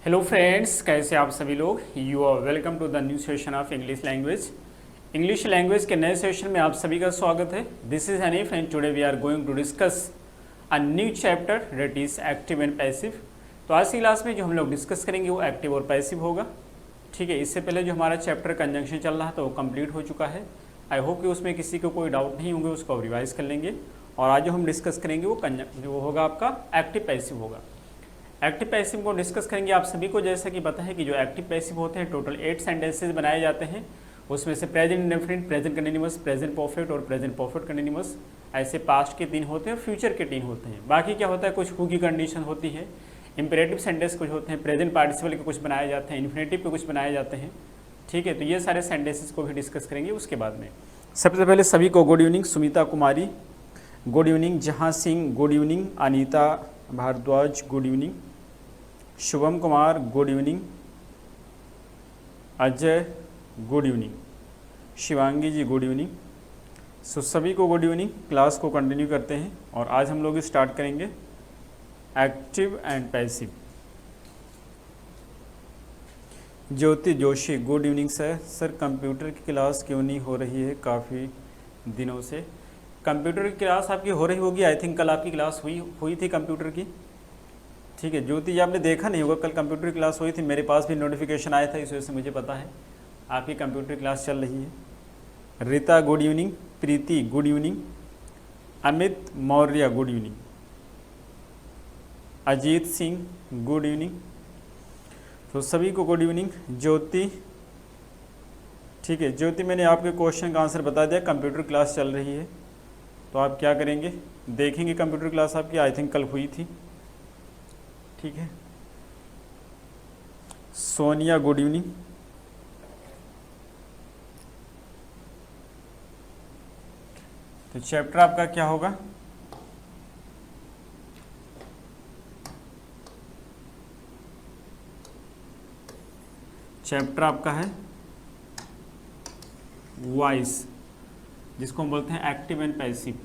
Hello friends, कैसे आप सभी लोग। You are welcome to the new session of English language. English language के नए सेशन में आप सभी का स्वागत है। This is Hanif and today we are going to discuss a new chapter that is active and passive. तो आज की क्लास में जो हम लोग डिस्कस करेंगे वो एक्टिव और पैसिव होगा। ठीक है, इससे पहले जो हमारा चैप्टर कंजंक्शन चल रहा था वो कंप्लीट हो चुका है। आई होप कि उसमें किसी को कोई डाउट नहीं होंगे, उसको रिवाइज कर लेंगे। और आज जो हम डिस्कस करेंगे वो जो होगा आपका एक्टिव पैसिव होगा। एक्टिव पैसिव को डिस्कस करेंगे आप सभी को। जैसा कि पता है कि जो एक्टिव पैसिव होते हैं टोटल 8 सेंटेंसेस बनाए जाते हैं। उसमें से present indefinite, present continuous, present perfect और प्रेजेंट परफेक्ट कंटिन्यूअस, ऐसे पास्ट के 3 होते हैं और फ्यूचर के 3 होते हैं। बाकी क्या होता है, कुछ हु की कंडीशन होती है, इंपेरेटिव सेंटेंस कुछ होते हैं, प्रेजेंट पार्टिसिपल के कुछ बनाए जाते हैं, इन्फिनेटिव के कुछ बनाए जाते हैं। ठीक है, तो ये सारे सेंटेंसेस को भी डिस्कस करेंगे उसके बाद में। सबसे पहले सभी को good evening. Sumita Kumari good evening, Jahan Singh good evening, Anita Bhardwaj good evening, Shubham Kumar good evening, Ajay good evening, Shivangi ji good evening. So सभी को गुड इवनिंग। क्लास को कंटिन्यू करते हैं और आज हम लोग स्टार्ट करेंगे active and passive. Jyoti Joshi good evening sir. Sir computer की क्लास क्यों नहीं हो रही है काफ़ी दिनों से? कंप्यूटर की क्लास आपकी हो रही होगी, आई थिंक कल आपकी क्लास हुई थी कंप्यूटर की। ठीक है ज्योति जी, आपने देखा नहीं होगा, कल कंप्यूटर क्लास हुई थी, मेरे पास भी नोटिफिकेशन आया था, इस वजह से मुझे पता है आपकी कंप्यूटर क्लास चल रही है। Rita good evening, Preeti good evening, Amit Maurya good evening, Ajit Singh good evening. तो सभी को गुड इवनिंग। ज्योति, ठीक है ज्योति, मैंने आपके क्वेश्चन का आंसर बता दिया। कंप्यूटर क्लास चल रही है तो आप क्या करेंगे, देखेंगे कंप्यूटर क्लास आपकी, आई थिंक कल हुई थी। ठीक है, सोनिया गुड इवनिंग। तो चैप्टर आपका क्या होगा, चैप्टर आपका है वॉइस, जिसको हम बोलते हैं active and passive.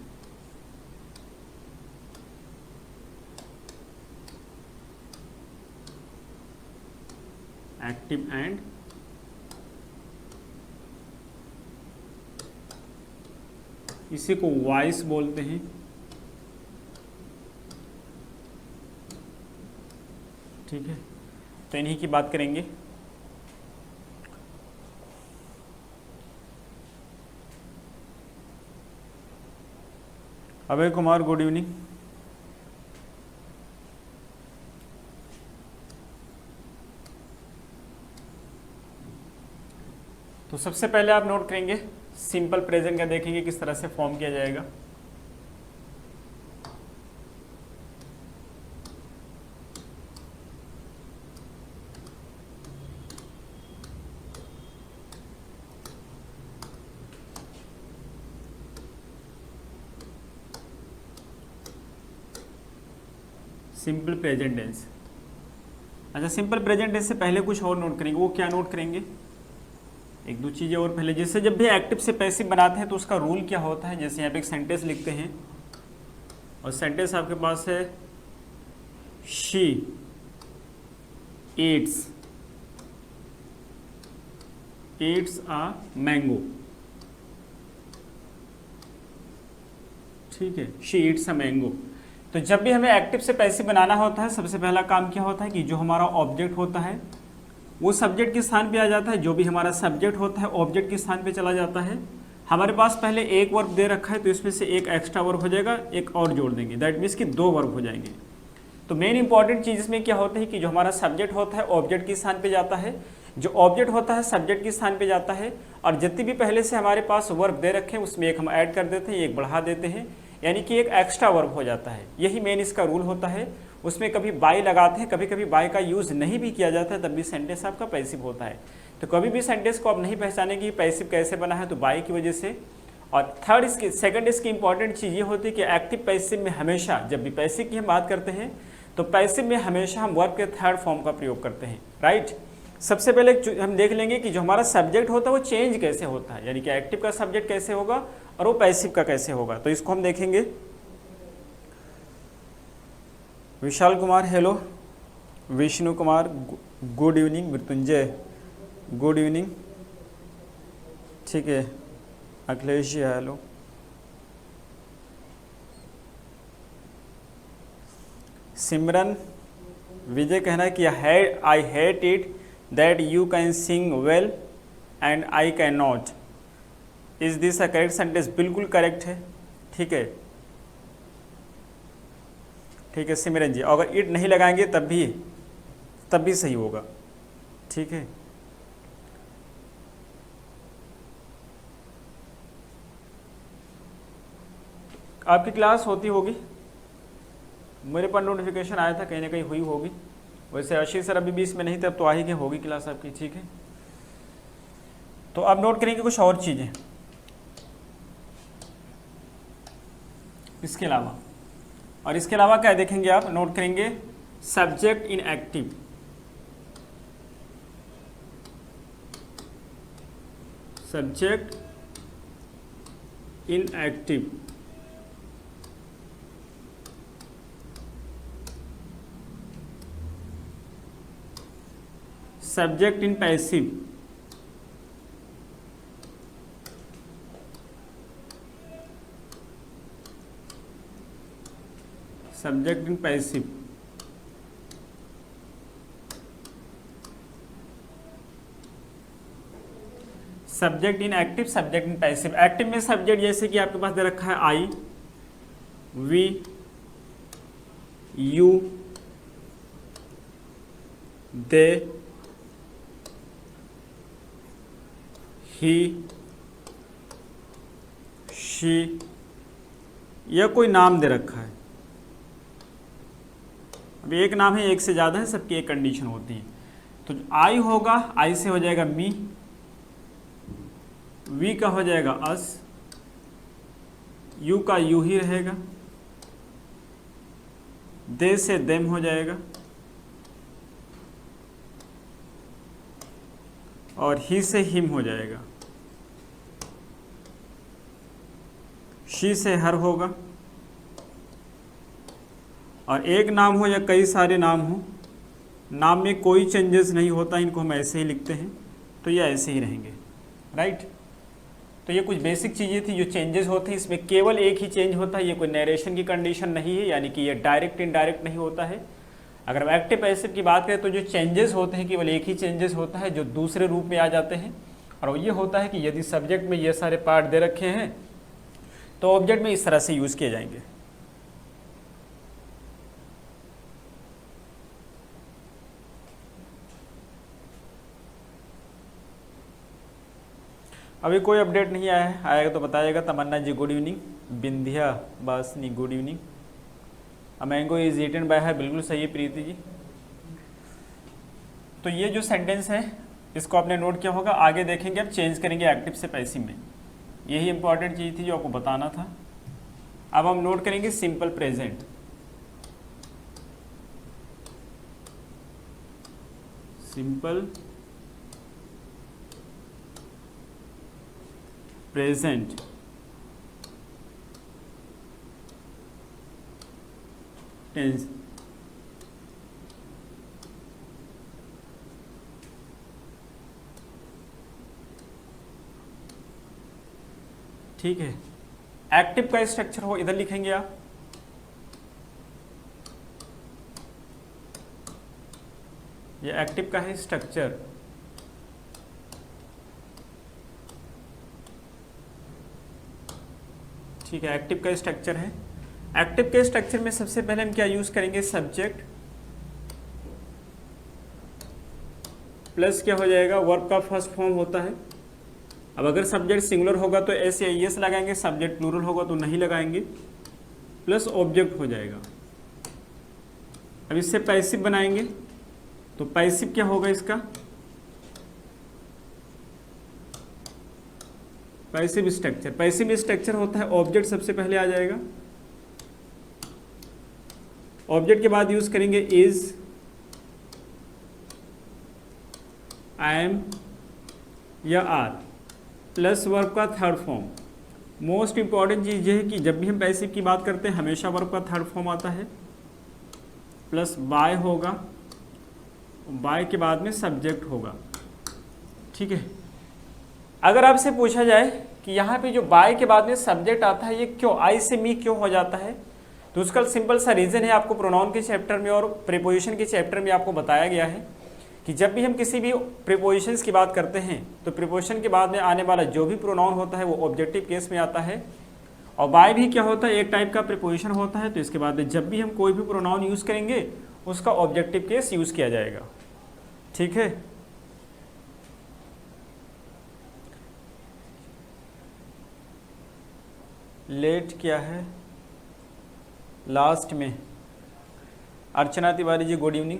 Active and इसी को वॉइस बोलते हैं। ठीक है, तो इन्हीं की बात करेंगे। Abhay Kumar good evening. तो सबसे पहले आप नोट करेंगे सिंपल प्रेजेंट का, देखेंगे किस तरह से फॉर्म किया जाएगा। Simple present tense. अच्छा, सिंपल प्रेजेंट टेंस से पहले कुछ और नोट करेंगे। वो क्या नोट करेंगे, एक दो चीज़ें और पहले। जैसे जब भी एक्टिव से पैसिव बनाते हैं तो उसका रूल क्या होता है। जैसे यहाँ पे एक सेंटेंस लिखते हैं और सेंटेंस आपके पास है शी ईट्स अ मैंगो। ठीक है, शी ईट्स अ मैंगो। तो जब भी हमें एक्टिव से पैसिव बनाना होता है, सबसे पहला काम क्या होता है कि जो हमारा ऑब्जेक्ट होता है वो सब्जेक्ट के स्थान पे आ जाता है। जो भी हमारा सब्जेक्ट होता है ऑब्जेक्ट के स्थान पे चला जाता है। हमारे पास पहले एक वर्ब दे रखा है तो इसमें से एक एक्स्ट्रा वर्ब हो जाएगा, एक और जोड़ देंगे, दैट मीन्स कि 2 वर्ब हो जाएंगे। तो मेन इंपॉर्टेंट चीज़ इसमें क्या होता है कि जो हमारा सब्जेक्ट होता है ऑब्जेक्ट के स्थान पे जाता है, जो ऑब्जेक्ट होता है सब्जेक्ट के स्थान पे जाता है, और जितनी भी पहले से हमारे पास वर्ब दे रखे हैं उसमें एक हम ऐड कर देते हैं, एक बढ़ा देते हैं, यानी कि एक एक्स्ट्रा वर्ब हो जाता है। यही मेन इसका रूल होता है। उसमें कभी बाय लगाते हैं, कभी कभी बाय का यूज़ नहीं भी किया जाता है, तब भी सेंटेंस आपका पैसिव होता है। तो कभी भी सेंटेंस को आप नहीं पहचानेंगे कि पैसिव कैसे बना है, तो बाय की वजह से। और सेकंड इसकी इंपॉर्टेंट चीज़ ये होती है कि एक्टिव पैसिव में हमेशा, जब भी पैसिव की हम बात करते हैं तो पैसिव में हमेशा हम वर्ब के थर्ड फॉर्म का प्रयोग करते हैं। राइट, सबसे पहले हम देख लेंगे कि जो हमारा सब्जेक्ट होता है वो चेंज कैसे होता है, यानी कि एक्टिव का सब्जेक्ट कैसे होगा और वो पैसिव का कैसे होगा। तो इसको हम देखेंगे। Vishal Kumar hello, Vishnu Kumar good evening Mrityunjay, good evening. ठीक है, अखिलेश जी हेलो। सिमरन विजय कहना है कि I hate it that you can sing well and I can not. Is this a correct sentence? बिल्कुल करेक्ट है। ठीक है, ठीक है सिमरन जी, अगर इट नहीं लगाएंगे तब भी सही होगा। ठीक है, आपकी क्लास होती होगी, मेरे पास नोटिफिकेशन आया था, कहीं ना कहीं हुई होगी। वैसे आशीष सर अभी 20 में नहीं थे, अब तो आ ही गए, होगी क्लास आपकी। ठीक है, तो अब नोट करेंगे कुछ और चीज़ें इसके अलावा, और इसके अलावा क्या देखेंगे आप, नोट करेंगे subject in active. Subject in active, subject in passive, subject in passive, subject in active, subject in passive. Active में सब्जेक्ट जैसे कि आपके पास दे रखा है I, we, you, they, he, she, या कोई नाम दे रखा है। अब एक नाम है, एक से ज़्यादा है, सबकी एक कंडीशन होती है। तो आई होगा, आई से हो जाएगा मी, वी का हो जाएगा अस, यू का यू ही रहेगा, दे से देम हो जाएगा, और ही से हिम हो जाएगा, शी से हर होगा। और एक नाम हो या कई सारे नाम हो, नाम में कोई चेंजेस नहीं होता, इनको हम ऐसे ही लिखते हैं, तो ये ऐसे ही रहेंगे। राइट, तो ये कुछ बेसिक चीज़ें थी जो चेंजेस होते हैं। इसमें केवल एक ही चेंज होता है, ये कोई नरेशन की कंडीशन नहीं है, यानी कि ये डायरेक्ट इनडायरेक्ट नहीं होता है। अगर हम एक्टिव पैसिव की बात करें तो जो चेंजेस होते हैं केवल एक ही चेंजेस होता है जो दूसरे रूप में आ जाते हैं, और ये होता है कि यदि सब्जेक्ट में ये सारे पार्ट दे रखे हैं तो ऑब्जेक्ट में इस तरह से यूज़ किए जाएंगे। अभी कोई अपडेट नहीं आया है, आएगा तो बताइएगा। Tamanna ji good evening, Bindhiya Basni good evening. A mango is eaten by है, बिल्कुल सही है प्रीति जी। तो ये जो सेंटेंस है इसको आपने नोट किया होगा। आगे देखेंगे, अब चेंज करेंगे एक्टिव से पैसिव में, यही इंपॉर्टेंट चीज़ थी जो आपको बताना था। अब हम नोट करेंगे simple present. Simple present, tense. ठीक है, एक्टिव का स्ट्रक्चर हो इधर लिखेंगे आप, ये एक्टिव का है स्ट्रक्चर। ठीक है, एक्टिव का स्ट्रक्चर है। एक्टिव के स्ट्रक्चर में सबसे पहले हम क्या यूज करेंगे, सब्जेक्ट प्लस क्या हो जाएगा, वर्ब का फर्स्ट फॉर्म होता है। अब अगर सब्जेक्ट सिंगुलर होगा तो एस या एस लगाएंगे, सब्जेक्ट प्लूरल होगा तो नहीं लगाएंगे, प्लस ऑब्जेक्ट हो जाएगा। अब इससे पैसिव बनाएंगे तो पैसिव क्या होगा इसका, पैसिव स्ट्रक्चर। पैसिव स्ट्रक्चर होता है ऑब्जेक्ट सबसे पहले आ जाएगा, ऑब्जेक्ट के बाद यूज करेंगे इज, आई एम या आर, प्लस वर्ब का थर्ड फॉर्म। मोस्ट इंपॉर्टेंट चीज़ ये है कि जब भी हम पैसिव की बात करते हैं हमेशा वर्ब का थर्ड फॉर्म आता है, प्लस बाय होगा, बाय के बाद में सब्जेक्ट होगा। ठीक है, अगर आपसे पूछा जाए कि यहाँ पे जो बाय के बाद में सब्जेक्ट आता है ये क्यों, आई से मी क्यों हो जाता है, तो उसका सिंपल सा रीज़न है, आपको प्रोनाउन के चैप्टर में और प्रीपोजिशन के चैप्टर में आपको बताया गया है कि जब भी हम किसी भी प्रीपोजिशंस की बात करते हैं तो प्रीपोजिशन के बाद में आने वाला जो भी प्रोनाउन होता है वो ऑब्जेक्टिव केस में आता है, और बाय भी क्या होता है, एक टाइप का प्रीपोजिशन होता है। तो इसके बाद में जब भी हम कोई भी प्रोनाउन यूज़ करेंगे उसका ऑब्जेक्टिव केस यूज़ किया जाएगा। ठीक है, लेट क्या है लास्ट में, अर्चना तिवारी जी गुड इवनिंग।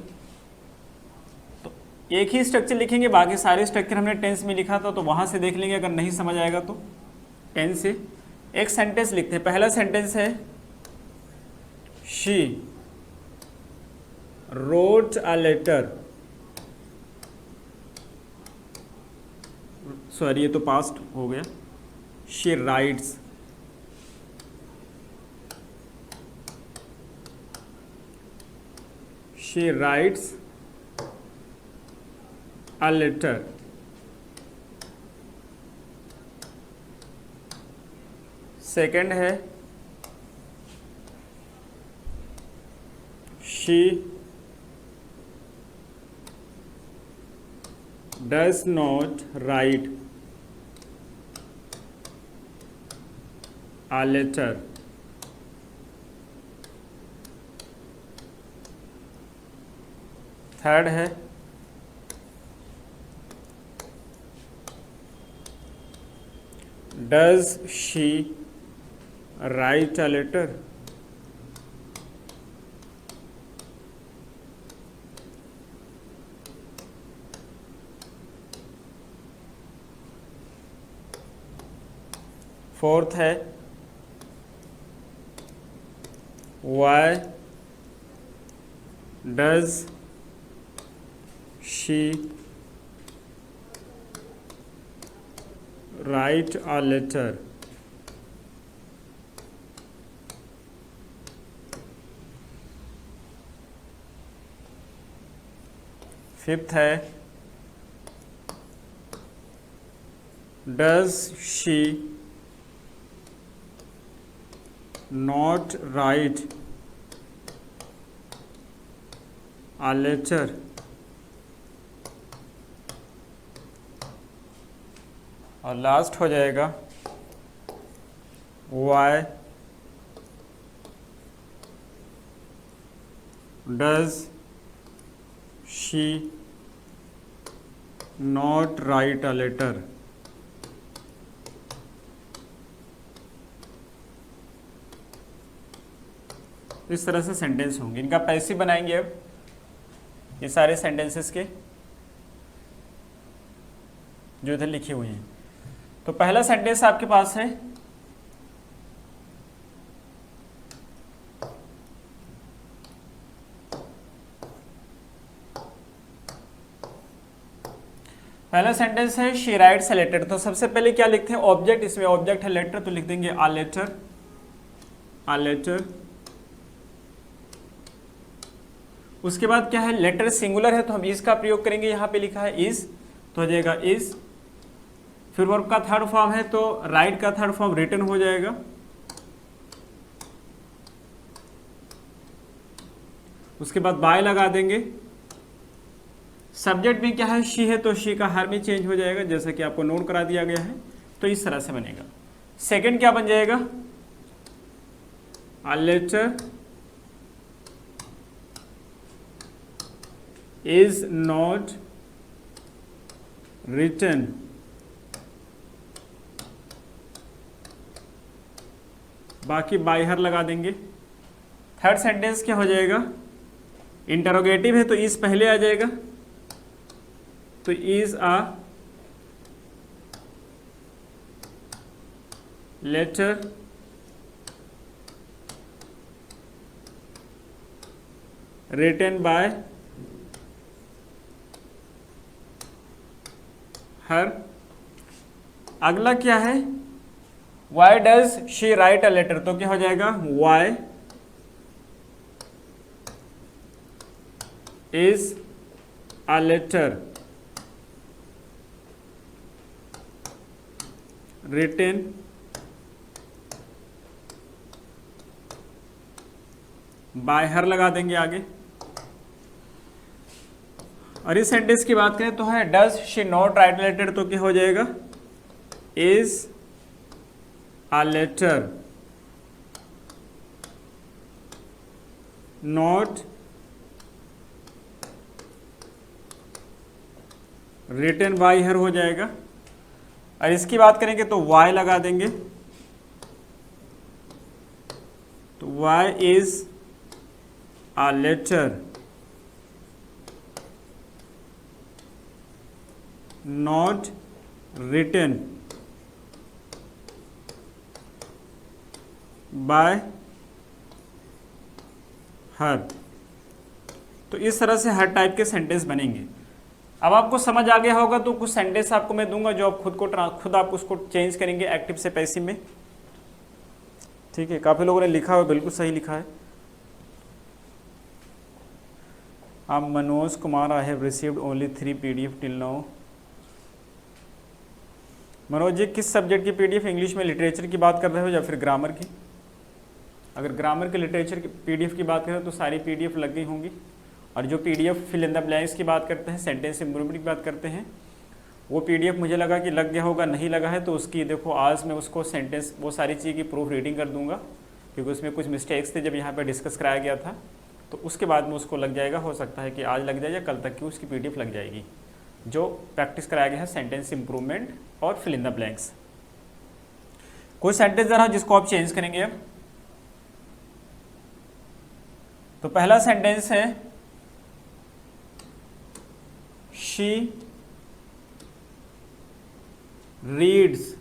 तो एक ही स्ट्रक्चर लिखेंगे, बाकी सारे स्ट्रक्चर हमने टेंस में लिखा था तो वहाँ से देख लेंगे, अगर नहीं समझ आएगा तो टेंस से एक सेंटेंस लिखते हैं। पहला सेंटेंस है she wrote a letter, sorry ये तो पास्ट हो गया, she writes, she writes a letter। Second है she does not write a letter। Third है does she write a letter. Fourth है why does she write a letter। Fifth है does she not write a letter। और last हो जाएगा why does she not write a letter. इस तरह से sentence होंगे, इनका पैसिव बनाएंगे अब ये सारे सेंटेंसेस के जो इधर लिखे हुए हैं। तो पहला सेंटेंस आपके पास है पहला सेंटेंस है शी राइट्स अ लेटर। तो सबसे पहले क्या लिखते हैं, ऑब्जेक्ट, इसमें ऑब्जेक्ट है लेटर तो लिख देंगे आ लेटर, आ लेटर। उसके बाद क्या है, लेटर सिंगुलर है तो हम इज का प्रयोग करेंगे, यहाँ पे लिखा है इज तो हो जाएगा इज। फिर वर्ब का थर्ड फॉर्म है तो राइट का थर्ड फॉर्म रिटन हो जाएगा। उसके बाद बाय लगा देंगे। सब्जेक्ट भी क्या है, शी है तो शी का हर में चेंज हो जाएगा जैसा कि आपको नोट करा दिया गया है। तो इस तरह से बनेगा। सेकंड क्या बन जाएगा, a letter is not written बाकी बाहर लगा देंगे। थर्ड सेंटेंस क्या हो जाएगा, इंटरोगेटिव है तो इज पहले आ जाएगा तो is a letter written by her। अगला क्या है, why does she write a letter तो क्या हो जाएगा, why is a letter written by her लगा देंगे आगे। और इस सेंटेंस की बात करें तो है does she not write letter, तो क्या हो जाएगा is a letter not written by her हो जाएगा। और इसकी बात करेंगे तो वाई लगा देंगे, तो Y is a letter not written by her. तो इस तरह से हर टाइप के सेंटेंस बनेंगे। अब आपको समझ आ गया होगा तो कुछ सेंटेंस आपको मैं दूंगा जो आप खुद आप उसको चेंज करेंगे एक्टिव से पैसिव में। ठीक है, काफी लोगों ने लिखा हुआ, बिल्कुल सही लिखा है। आप Manoj Kumar, I have received only 3 PDF till now. Manoj ji किस सब्जेक्ट की PDF? इंग्लिश में लिटरेचर की बात कर रहे हो या फिर ग्रामर की? अगर ग्रामर के लिटरेचर की PDF की बात करें तो सारी PDF लग गई होंगी। और जो PDF fill in the blanks की बात करते हैं, सेंटेंस इम्प्रूवमेंट की बात करते हैं, वो PDF मुझे लगा कि लग गया होगा, नहीं लगा है तो उसकी देखो आज मैं उसको सेंटेंस वो सारी चीज़ की प्रूफ रीडिंग कर दूंगा, क्योंकि उसमें कुछ मिस्टेक्स थे जब यहाँ पर डिस्कस कराया गया था। तो उसके बाद में उसको लग जाएगा, हो सकता है कि आज लग जाए या कल तक की उसकी PDF लग जाएगी, जो प्रैक्टिस कराया गया है सेंटेंस इम्प्रूवमेंट और फिल इन द ब्लैंक्स। कोई सेंटेंस जरा जिसको आप चेंज करेंगे अब। तो पहला सेंटेंस है she reads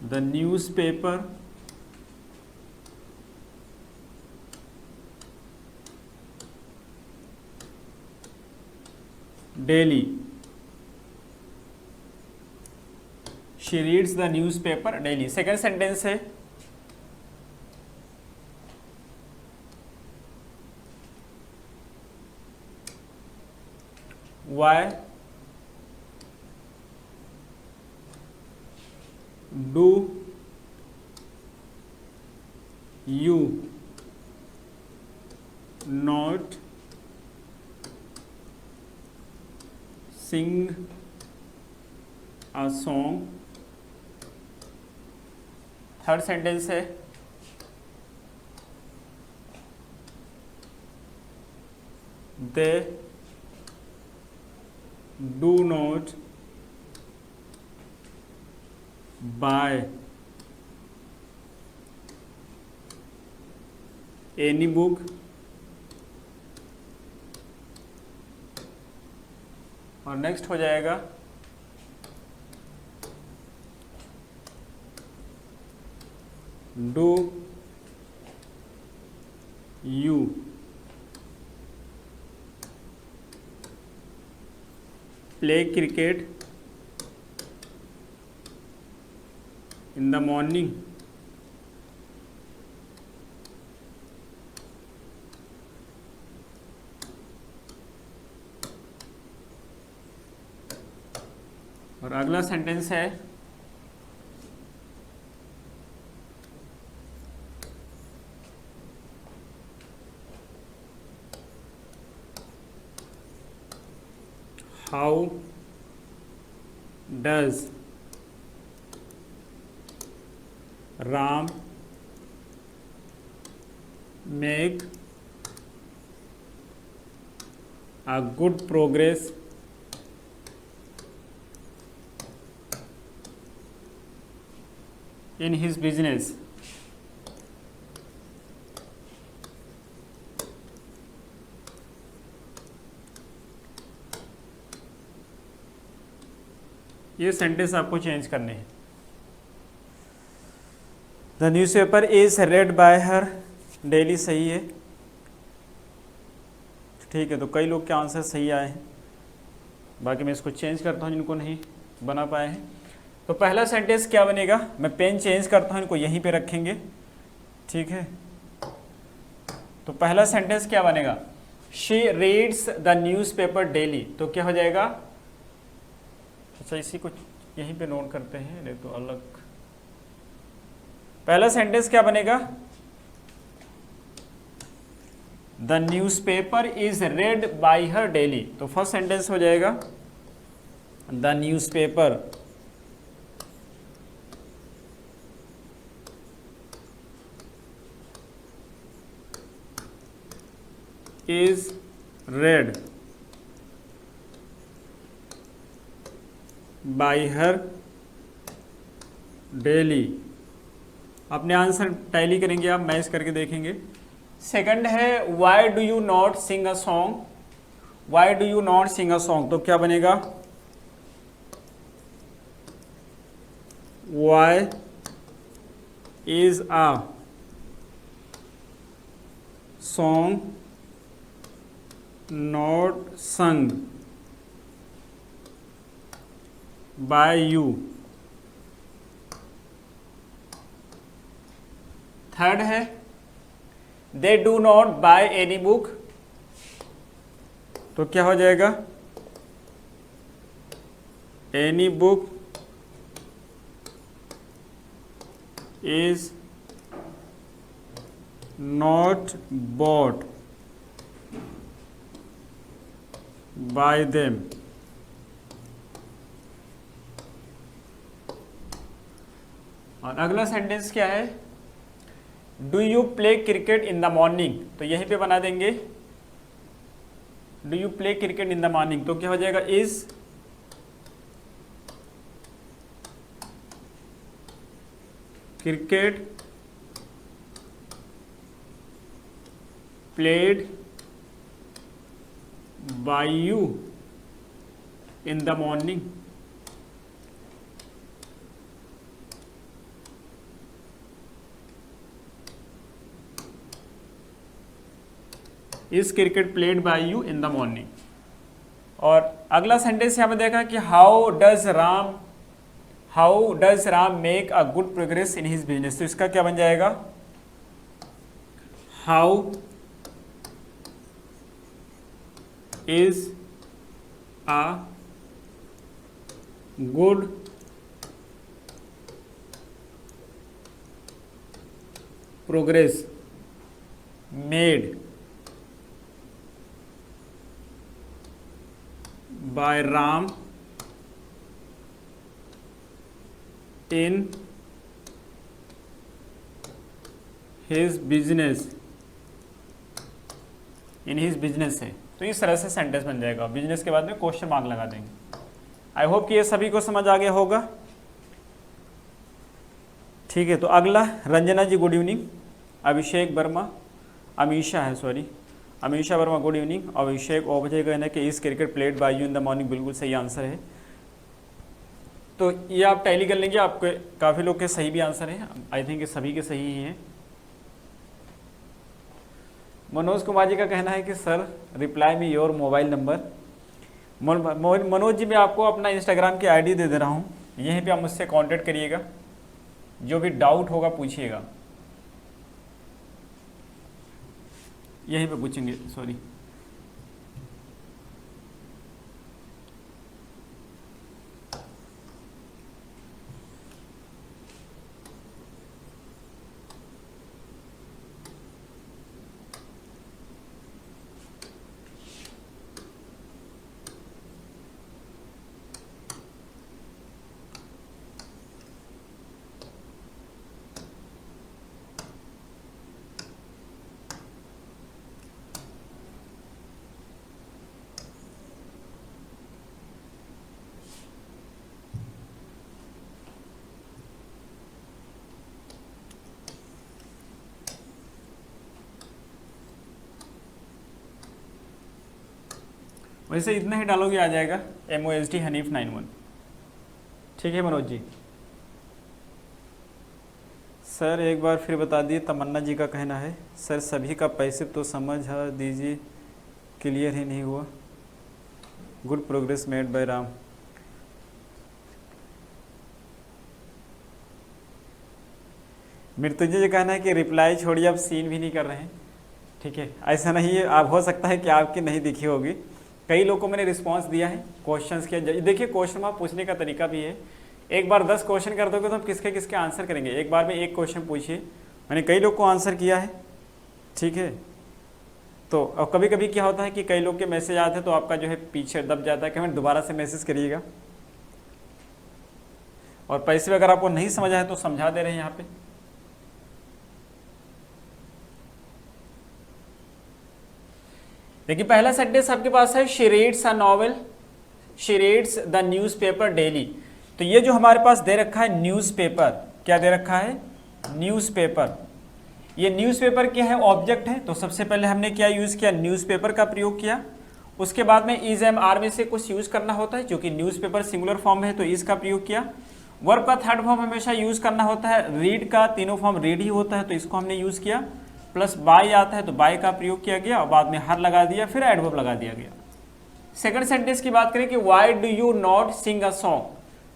the newspaper daily. She reads the newspaper daily. Second sentence है why do you not sing a song? Third sentence है they do not buy any book और नेक्स्ट हो जाएगा do you play cricket in the morning? और अगला sentence है how does Ram make a good progress in his business? ये sentence आपको change करने हैं। The newspaper is red bye her daily सही है, ठीक है। तो कई लोग के आंसर सही आए हैं, बाकी मैं इसको चेंज करता हूँ जिनको नहीं बना पाए हैं। तो पहला सेंटेंस क्या बनेगा, मैं पेन चेंज करता हूँ, इनको यहीं पे रखेंगे, ठीक है। तो पहला सेंटेंस क्या बनेगा, she reads the newspaper daily, तो क्या हो जाएगा? अच्छा, इसी को यहीं पे नोट करते हैं, नहीं तो अलग। पहला सेंटेंस क्या बनेगा? The newspaper is read by her daily, तो फर्स्ट सेंटेंस हो जाएगा the newspaper is read by her daily. अपने आंसर टैली करेंगे आप, मैच करके देखेंगे। सेकंड है why do you not sing a song, why do you not sing a song, तो क्या बनेगा? Why is a song not sung by you. Third है they do not buy any book, तो क्या हो जाएगा? Any book is not bought by them. और अगला सेंटेंस क्या है? Do you play cricket in the morning, तो यहीं पे बना देंगे do you play cricket in the morning, तो क्या हो जाएगा? Is cricket played by you in the morning. Is cricket played by you in the morning. और अगला सेंटेंस यहां पे देखा कि how does Ram make a good progress in his business, तो इसका क्या बन जाएगा? How is a good progress made by Ram in his business, in his business है, तो इस तरह से सेंटेंस बन जाएगा। बिजनेस के बाद में क्वेश्चन मार्क लगा देंगे। आई होप कि ये सभी को समझ आ गया होगा। ठीक है, तो अगला रंजना जी गुड इवनिंग, अभिषेक वर्मा अमीशा है sorry Amisha Verma good evening. Abhishek ओबजे का कहना है कि is cricket played by you in the morning, बिल्कुल सही आंसर है। तो ये आप टैली कर लेंगे, आपके काफ़ी लोग के सही भी आंसर है, आई थिंक ये सभी के सही ही हैं। मनोज कुमार जी का कहना है कि sir reply me your mobile number. Manoj ji मैं आपको अपना इंस्टाग्राम की आईडी दे दे रहा हूँ, यहीं पे आप मुझसे कांटेक्ट करिएगा, जो भी डाउट होगा पूछिएगा, यहीं पे पूछेंगे सॉरी। वैसे इतना ही डालोगे आ जाएगा MOSD हनीफ 91। ठीक है मनोज जी। सर एक बार फिर बता दिए, तमन्ना जी का कहना है सर सभी का पैसे तो समझ दीजिए, क्लियर ही नहीं हुआ। Good progress made by Ram. Mrityunjay ji कहना है कि रिप्लाई छोड़िए, आप सीन भी नहीं कर रहे हैं। ठीक है, ऐसा नहीं है, आप हो सकता है कि आपकी नहीं दिखी होगी, कई लोगों को मैंने रिस्पांस दिया है क्वेश्चंस के। देखिए क्वेश्चन में पूछने का तरीका भी है, एक बार 10 क्वेश्चन कर दोगे तो हम किसके किसके आंसर करेंगे, एक बार में एक क्वेश्चन पूछिए। मैंने कई लोग को आंसर किया है, ठीक है। तो अब कभी कभी क्या होता है कि कई लोग के मैसेज आते हैं तो आपका जो है पीछे दब जाता है कि हमें दोबारा से मैसेज करिएगा। और पैसे अगर आपको नहीं समझ आए तो समझा दे रहे हैं यहाँ पे। देखिए पहला सेंटेंस आपके पास है, she reads a novel, she reads the newspaper daily. तो ये जो हमारे पास दे रखा है न्यूज़पेपर, क्या दे रखा है, न्यूज़पेपर। ये न्यूज़पेपर क्या है, ऑब्जेक्ट है। तो सबसे पहले हमने क्या यूज़ किया, न्यूज़पेपर का प्रयोग किया। उसके बाद में इज एम आर में से कुछ यूज़ करना होता है, क्योंकि न्यूज़पेपर सिंगुलर फॉर्म है तो इज का प्रयोग किया। वर्ब का थर्ड फॉर्म हमेशा यूज़ करना होता है, रीड का तीनों फॉर्म रीड ही होता है तो इसको हमने यूज़ किया। प्लस बाय आता है तो बाय का प्रयोग किया गया और बाद में हर लगा दिया, फिर एडवर्ब लगा दिया गया। सेकंड सेंटेंस की बात करें कि Y do you not sing a song,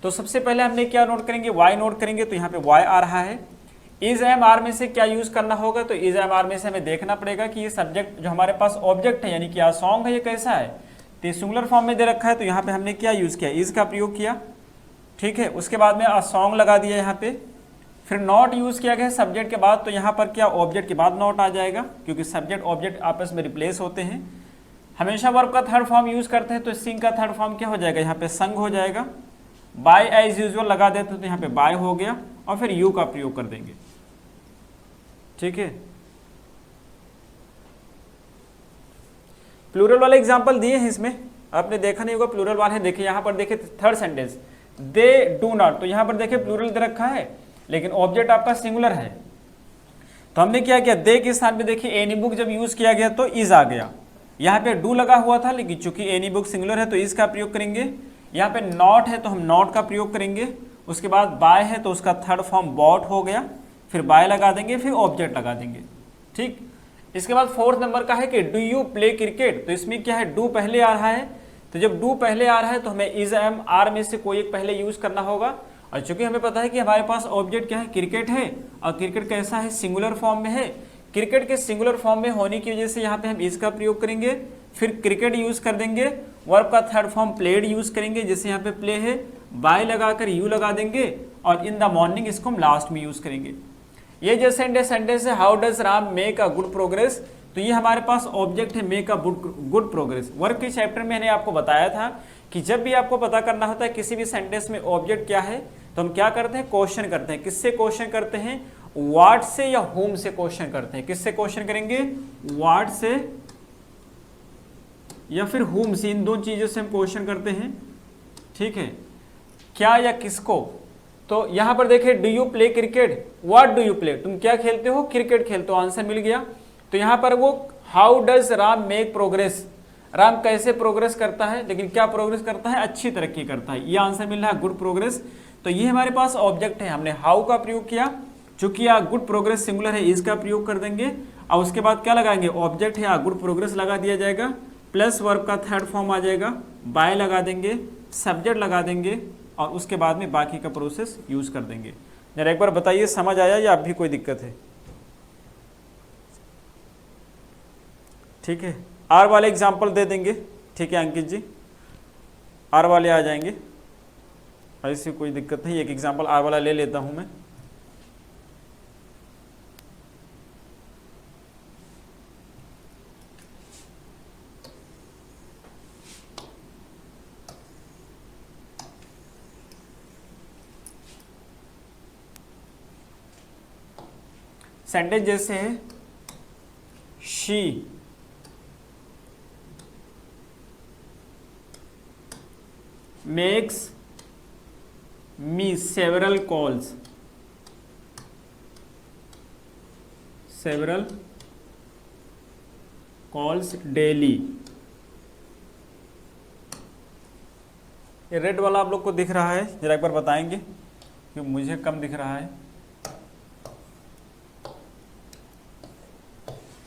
तो सबसे पहले हमने क्या नोट करेंगे, वाई नोट करेंगे। तो यहाँ पे वाई आ रहा है। इज एम आर में से क्या यूज करना होगा, तो इज एम आर में से हमें देखना पड़ेगा कि ये सब्जेक्ट जो हमारे पास ऑब्जेक्ट है यानी कि आ सॉन्ग है, ये कैसा है, तो ये सिंगुलर फॉर्म में दे रखा है तो यहाँ पे हमने क्या यूज किया, इज का प्रयोग किया, ठीक है। उसके बाद में आ सॉन्ग लगा दिया यहाँ पे, फिर नॉट यूज किया गया सब्जेक्ट के बाद, तो यहाँ पर क्या ऑब्जेक्ट के बाद नॉट आ जाएगा, क्योंकि सब्जेक्ट ऑब्जेक्ट आपस में रिप्लेस होते हैं। हमेशा वर्ब का थर्ड फॉर्म यूज करते हैं तो सिंग का थर्ड फॉर्म क्या हो जाएगा, यहाँ पे संग हो जाएगा। बाय एज यूजुअल लगा देते तो यहाँ पे बाय हो गया और फिर यू का प्रयोग कर देंगे, ठीक है। प्लूरल वाले एग्जांपल दिए हैं इसमें, आपने देखा नहीं होगा प्लूरल वाले। देखिए यहाँ पर देखिए third sentence, they do not, तो यहाँ पर देखिए प्लूरल दे रखा है लेकिन ऑब्जेक्ट आपका सिंगुलर है। तो हमने क्या किया, दे के स्थान पे देखिए एनी बुक जब यूज किया गया तो इज आ गया। यहाँ पे डू लगा हुआ था लेकिन चूंकि एनी बुक सिंगुलर है तो इज का प्रयोग करेंगे। यहाँ पे नॉट है तो हम नॉट का प्रयोग करेंगे। उसके बाद बाय है तो उसका थर्ड फॉर्म बॉट हो गया, फिर बाय लगा देंगे, फिर ऑब्जेक्ट लगा देंगे, ठीक। इसके बाद फोर्थ नंबर का है कि डू यू प्ले क्रिकेट, तो इसमें क्या है, डू पहले आ रहा है। तो जब डू पहले आ रहा है तो हमें इज एम आर में से कोई एक पहले यूज करना होगा। और चूंकि हमें पता है कि हमारे पास ऑब्जेक्ट क्या है, क्रिकेट है, और क्रिकेट कैसा है, सिंगुलर फॉर्म में है। क्रिकेट के सिंगुलर फॉर्म में होने की वजह से यहाँ पे हम इज का प्रयोग करेंगे, फिर क्रिकेट यूज कर देंगे। वर्ब का थर्ड फॉर्म प्लेड यूज करेंगे, जैसे यहाँ पे प्ले है, बाय लगाकर यू लगा देंगे और इन द मॉर्निंग इसको हम लास्ट में यूज करेंगे। ये जो सेंटेंस है, how does Ram make a good progress, तो ये हमारे पास ऑब्जेक्ट है make a good progress. Verb के चैप्टर में मैंने आपको बताया था कि जब भी आपको पता करना होता है किसी भी सेंटेंस में ऑब्जेक्ट क्या है तो हम क्या करते हैं, क्वेश्चन करते हैं। किससे क्वेश्चन करते हैं, व्हाट से या होम से क्वेश्चन करते हैं। किससे क्वेश्चन करेंगे, व्हाट से या फिर होम से, इन दो चीजों से हम क्वेश्चन करते हैं, ठीक है। क्या या किसको, तो यहां पर देखिए do you play cricket, what do you play, तुम क्या खेलते हो, क्रिकेट खेलते हो, आंसर मिल गया। तो यहां पर वो how does Ram make progress, Ram कैसे प्रोग्रेस करता है, लेकिन क्या प्रोग्रेस करता है, अच्छी तरक्की करता है, ये आंसर मिल रहा है गुड प्रोग्रेस। तो ये हमारे पास ऑब्जेक्ट है, हमने हाउ का प्रयोग किया, चूंकि यहाँ गुड प्रोग्रेस सिंगुलर है इज का प्रयोग कर देंगे और उसके बाद क्या लगाएंगे, ऑब्जेक्ट है यहाँ गुड प्रोग्रेस लगा दिया जाएगा, प्लस वर्ब का थर्ड फॉर्म आ जाएगा, बाय लगा देंगे, सब्जेक्ट लगा देंगे और उसके बाद में बाकी का प्रोसेस यूज कर देंगे। जरा एक बार बताइए समझ आया या अब भी कोई दिक्कत है, ठीक है। आर वाले एग्जाम्पल दे देंगे, ठीक है अंकित जी, आर वाले आ जाएंगे, ऐसी कोई दिक्कत नहीं। एक एग्जाम्पल आर वाला ले लेता हूं मैं। सेंटेंस जैसे है, she makes me several calls daily. ये रेड वाला आप लोग को दिख रहा है, जरा एक बार बताएंगे कि मुझे कम दिख रहा है,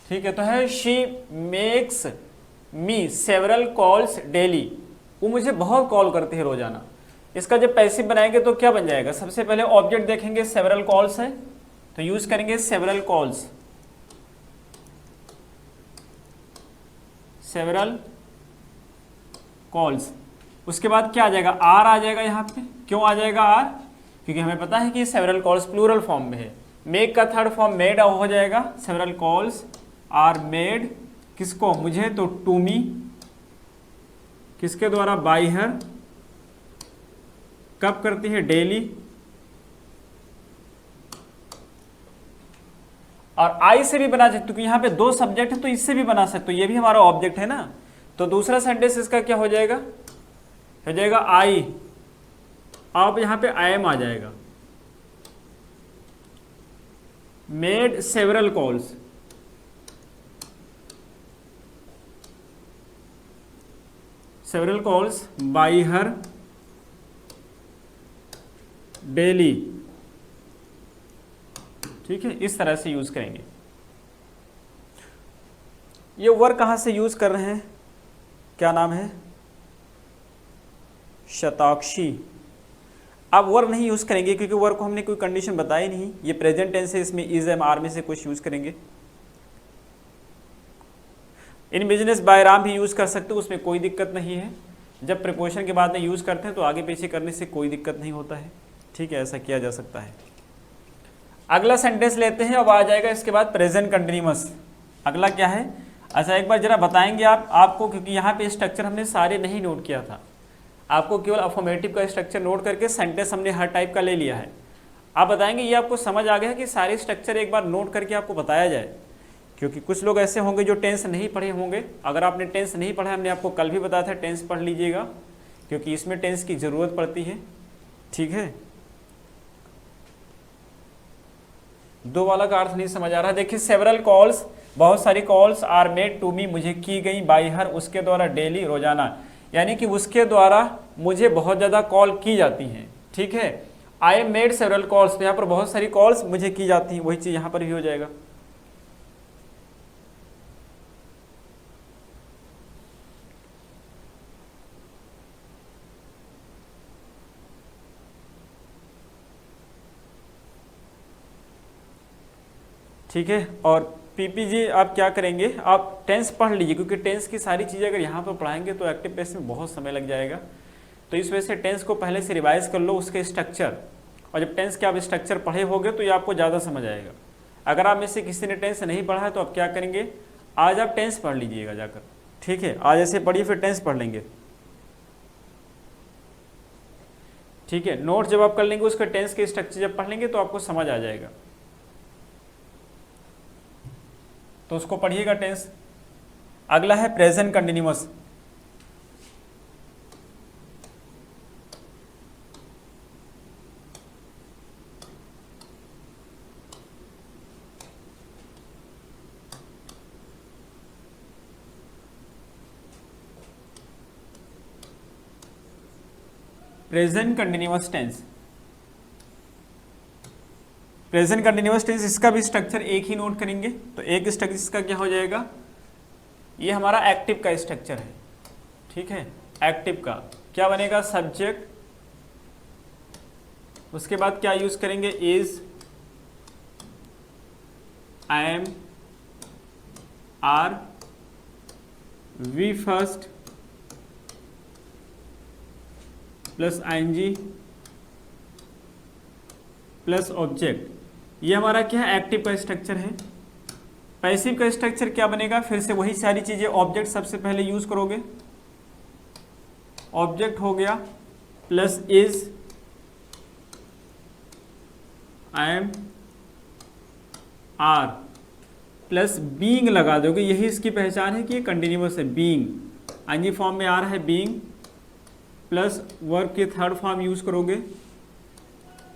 ठीक है। तो है she makes me several calls daily, वो मुझे बहुत कॉल करती है रोजाना। इसका जब पैसिव बनाएंगे तो क्या बन जाएगा, सबसे पहले ऑब्जेक्ट देखेंगे, सेवरल कॉल्स है तो यूज करेंगे सेवरल कॉल्स, सेवरल कॉल्स। उसके बाद क्या आ जाएगा, आर आ जाएगा यहाँ पे। क्यों आ जाएगा आर, क्योंकि हमें पता है कि सेवरल कॉल्स प्लूरल फॉर्म में है। मेक का थर्ड फॉर्म मेड हो जाएगा, सेवरल कॉल्स आर मेड, किसको, मुझे, तो टू मी, किसके द्वारा, बाय हर, कब करती है, डेली। और आई से भी बना सकते, क्योंकि यहाँ पे दो सब्जेक्ट है तो इससे भी बना सकते हो, ये भी हमारा ऑब्जेक्ट है ना। तो दूसरा सेंटेंस इसका क्या हो जाएगा, आई। अब यहाँ पे आई एम आ जाएगा, made several calls, several calls bye हर डेली। ठीक है, इस तरह से यूज करेंगे। ये वर्क कहां से यूज कर रहे हैं, क्या नाम है, शताक्षी। अब वर्क नहीं यूज करेंगे क्योंकि वर्क को हमने कोई कंडीशन बताई नहीं, ये प्रेजेंट टेंस है, इसमें इज एम आर में से कुछ यूज करेंगे। इन बिजनेस बाय राम भी यूज कर सकते हो, उसमें कोई दिक्कत नहीं है। जब प्रीपोजिशन के बाद में यूज करते हैं तो आगे पीछे करने से कोई दिक्कत नहीं होता है। ठीक है, ऐसा किया जा सकता है। अगला सेंटेंस लेते हैं, अब आ जाएगा इसके बाद प्रेजेंट कंटिन्यूअस। अगला क्या है, अच्छा एक बार जरा बताएंगे आपको, क्योंकि यहाँ पे स्ट्रक्चर हमने सारे नहीं नोट किया था, आपको केवल अफर्मेटिव का स्ट्रक्चर नोट करके सेंटेंस हमने हर टाइप का ले लिया है। आप बताएंगे ये आपको समझ आ गया कि सारे स्ट्रक्चर एक बार नोट करके आपको बताया जाए, क्योंकि कुछ लोग ऐसे होंगे जो टेंस नहीं पढ़े होंगे। अगर आपने टेंस नहीं पढ़ा, हमने आपको कल भी बताया था टेंस पढ़ लीजिएगा, क्योंकि इसमें टेंस की ज़रूरत पड़ती है। ठीक है, दो वाला का अर्थ नहीं समझ आ रहा। देखिए, सेवरल कॉल्स, बहुत सारी calls, are made to me, मुझे की गई, बाय हर, उसके द्वारा, डेली, रोजाना, यानी कि उसके द्वारा मुझे बहुत ज़्यादा कॉल की जाती हैं। ठीक है, I am made several calls, तो यहाँ पर बहुत सारी कॉल्स मुझे की जाती हैं, वही चीज़ यहाँ पर भी हो जाएगा। ठीक है, और पीपीजी आप क्या करेंगे, आप टेंस पढ़ लीजिए, क्योंकि टेंस की सारी चीज़ें अगर यहाँ पर पढ़ाएंगे तो एक्टिव पेस में बहुत समय लग जाएगा। तो इस वजह से टेंस को पहले से रिवाइज कर लो, उसके स्ट्रक्चर, और जब टेंस के आप स्ट्रक्चर पढ़े होगे तो ये आपको ज़्यादा समझ आएगा। अगर आप में से किसी ने टेंस नहीं पढ़ा है तो आप क्या करेंगे, आज आप टेंस पढ़ लीजिएगा जाकर। ठीक है, आज ऐसे पढ़िए, फिर टेंस पढ़ लेंगे। ठीक है, नोट जब आप कर लेंगे, उसके टेंस के स्ट्रक्चर जब पढ़ लेंगे तो आपको समझ आ जाएगा, तो उसको पढ़िएगा टेंस। अगला है present continuous. Present continuous tense, present continuous tense, इसका भी स्ट्रक्चर एक ही नोट करेंगे। तो एक स्ट्रक्चर इसका क्या हो जाएगा, ये हमारा एक्टिव का स्ट्रक्चर है। ठीक है, एक्टिव का क्या बनेगा, सब्जेक्ट, उसके बाद क्या यूज करेंगे, is, I am, are, V first plus ING plus object. ये हमारा क्या है, एक्टिव का स्ट्रक्चर है। पैसिव का स्ट्रक्चर क्या बनेगा, फिर से वही सारी चीजें, ऑब्जेक्ट सबसे पहले यूज करोगे, ऑब्जेक्ट हो गया, plus is, I am, are, plus being लगा दोगे। यही इसकी पहचान है कि ये कंटिन्यूअस है, बीइंग, आईएनजी फॉर्म में आ रहा है बीइंग, प्लस वर्ब के थर्ड फॉर्म यूज करोगे,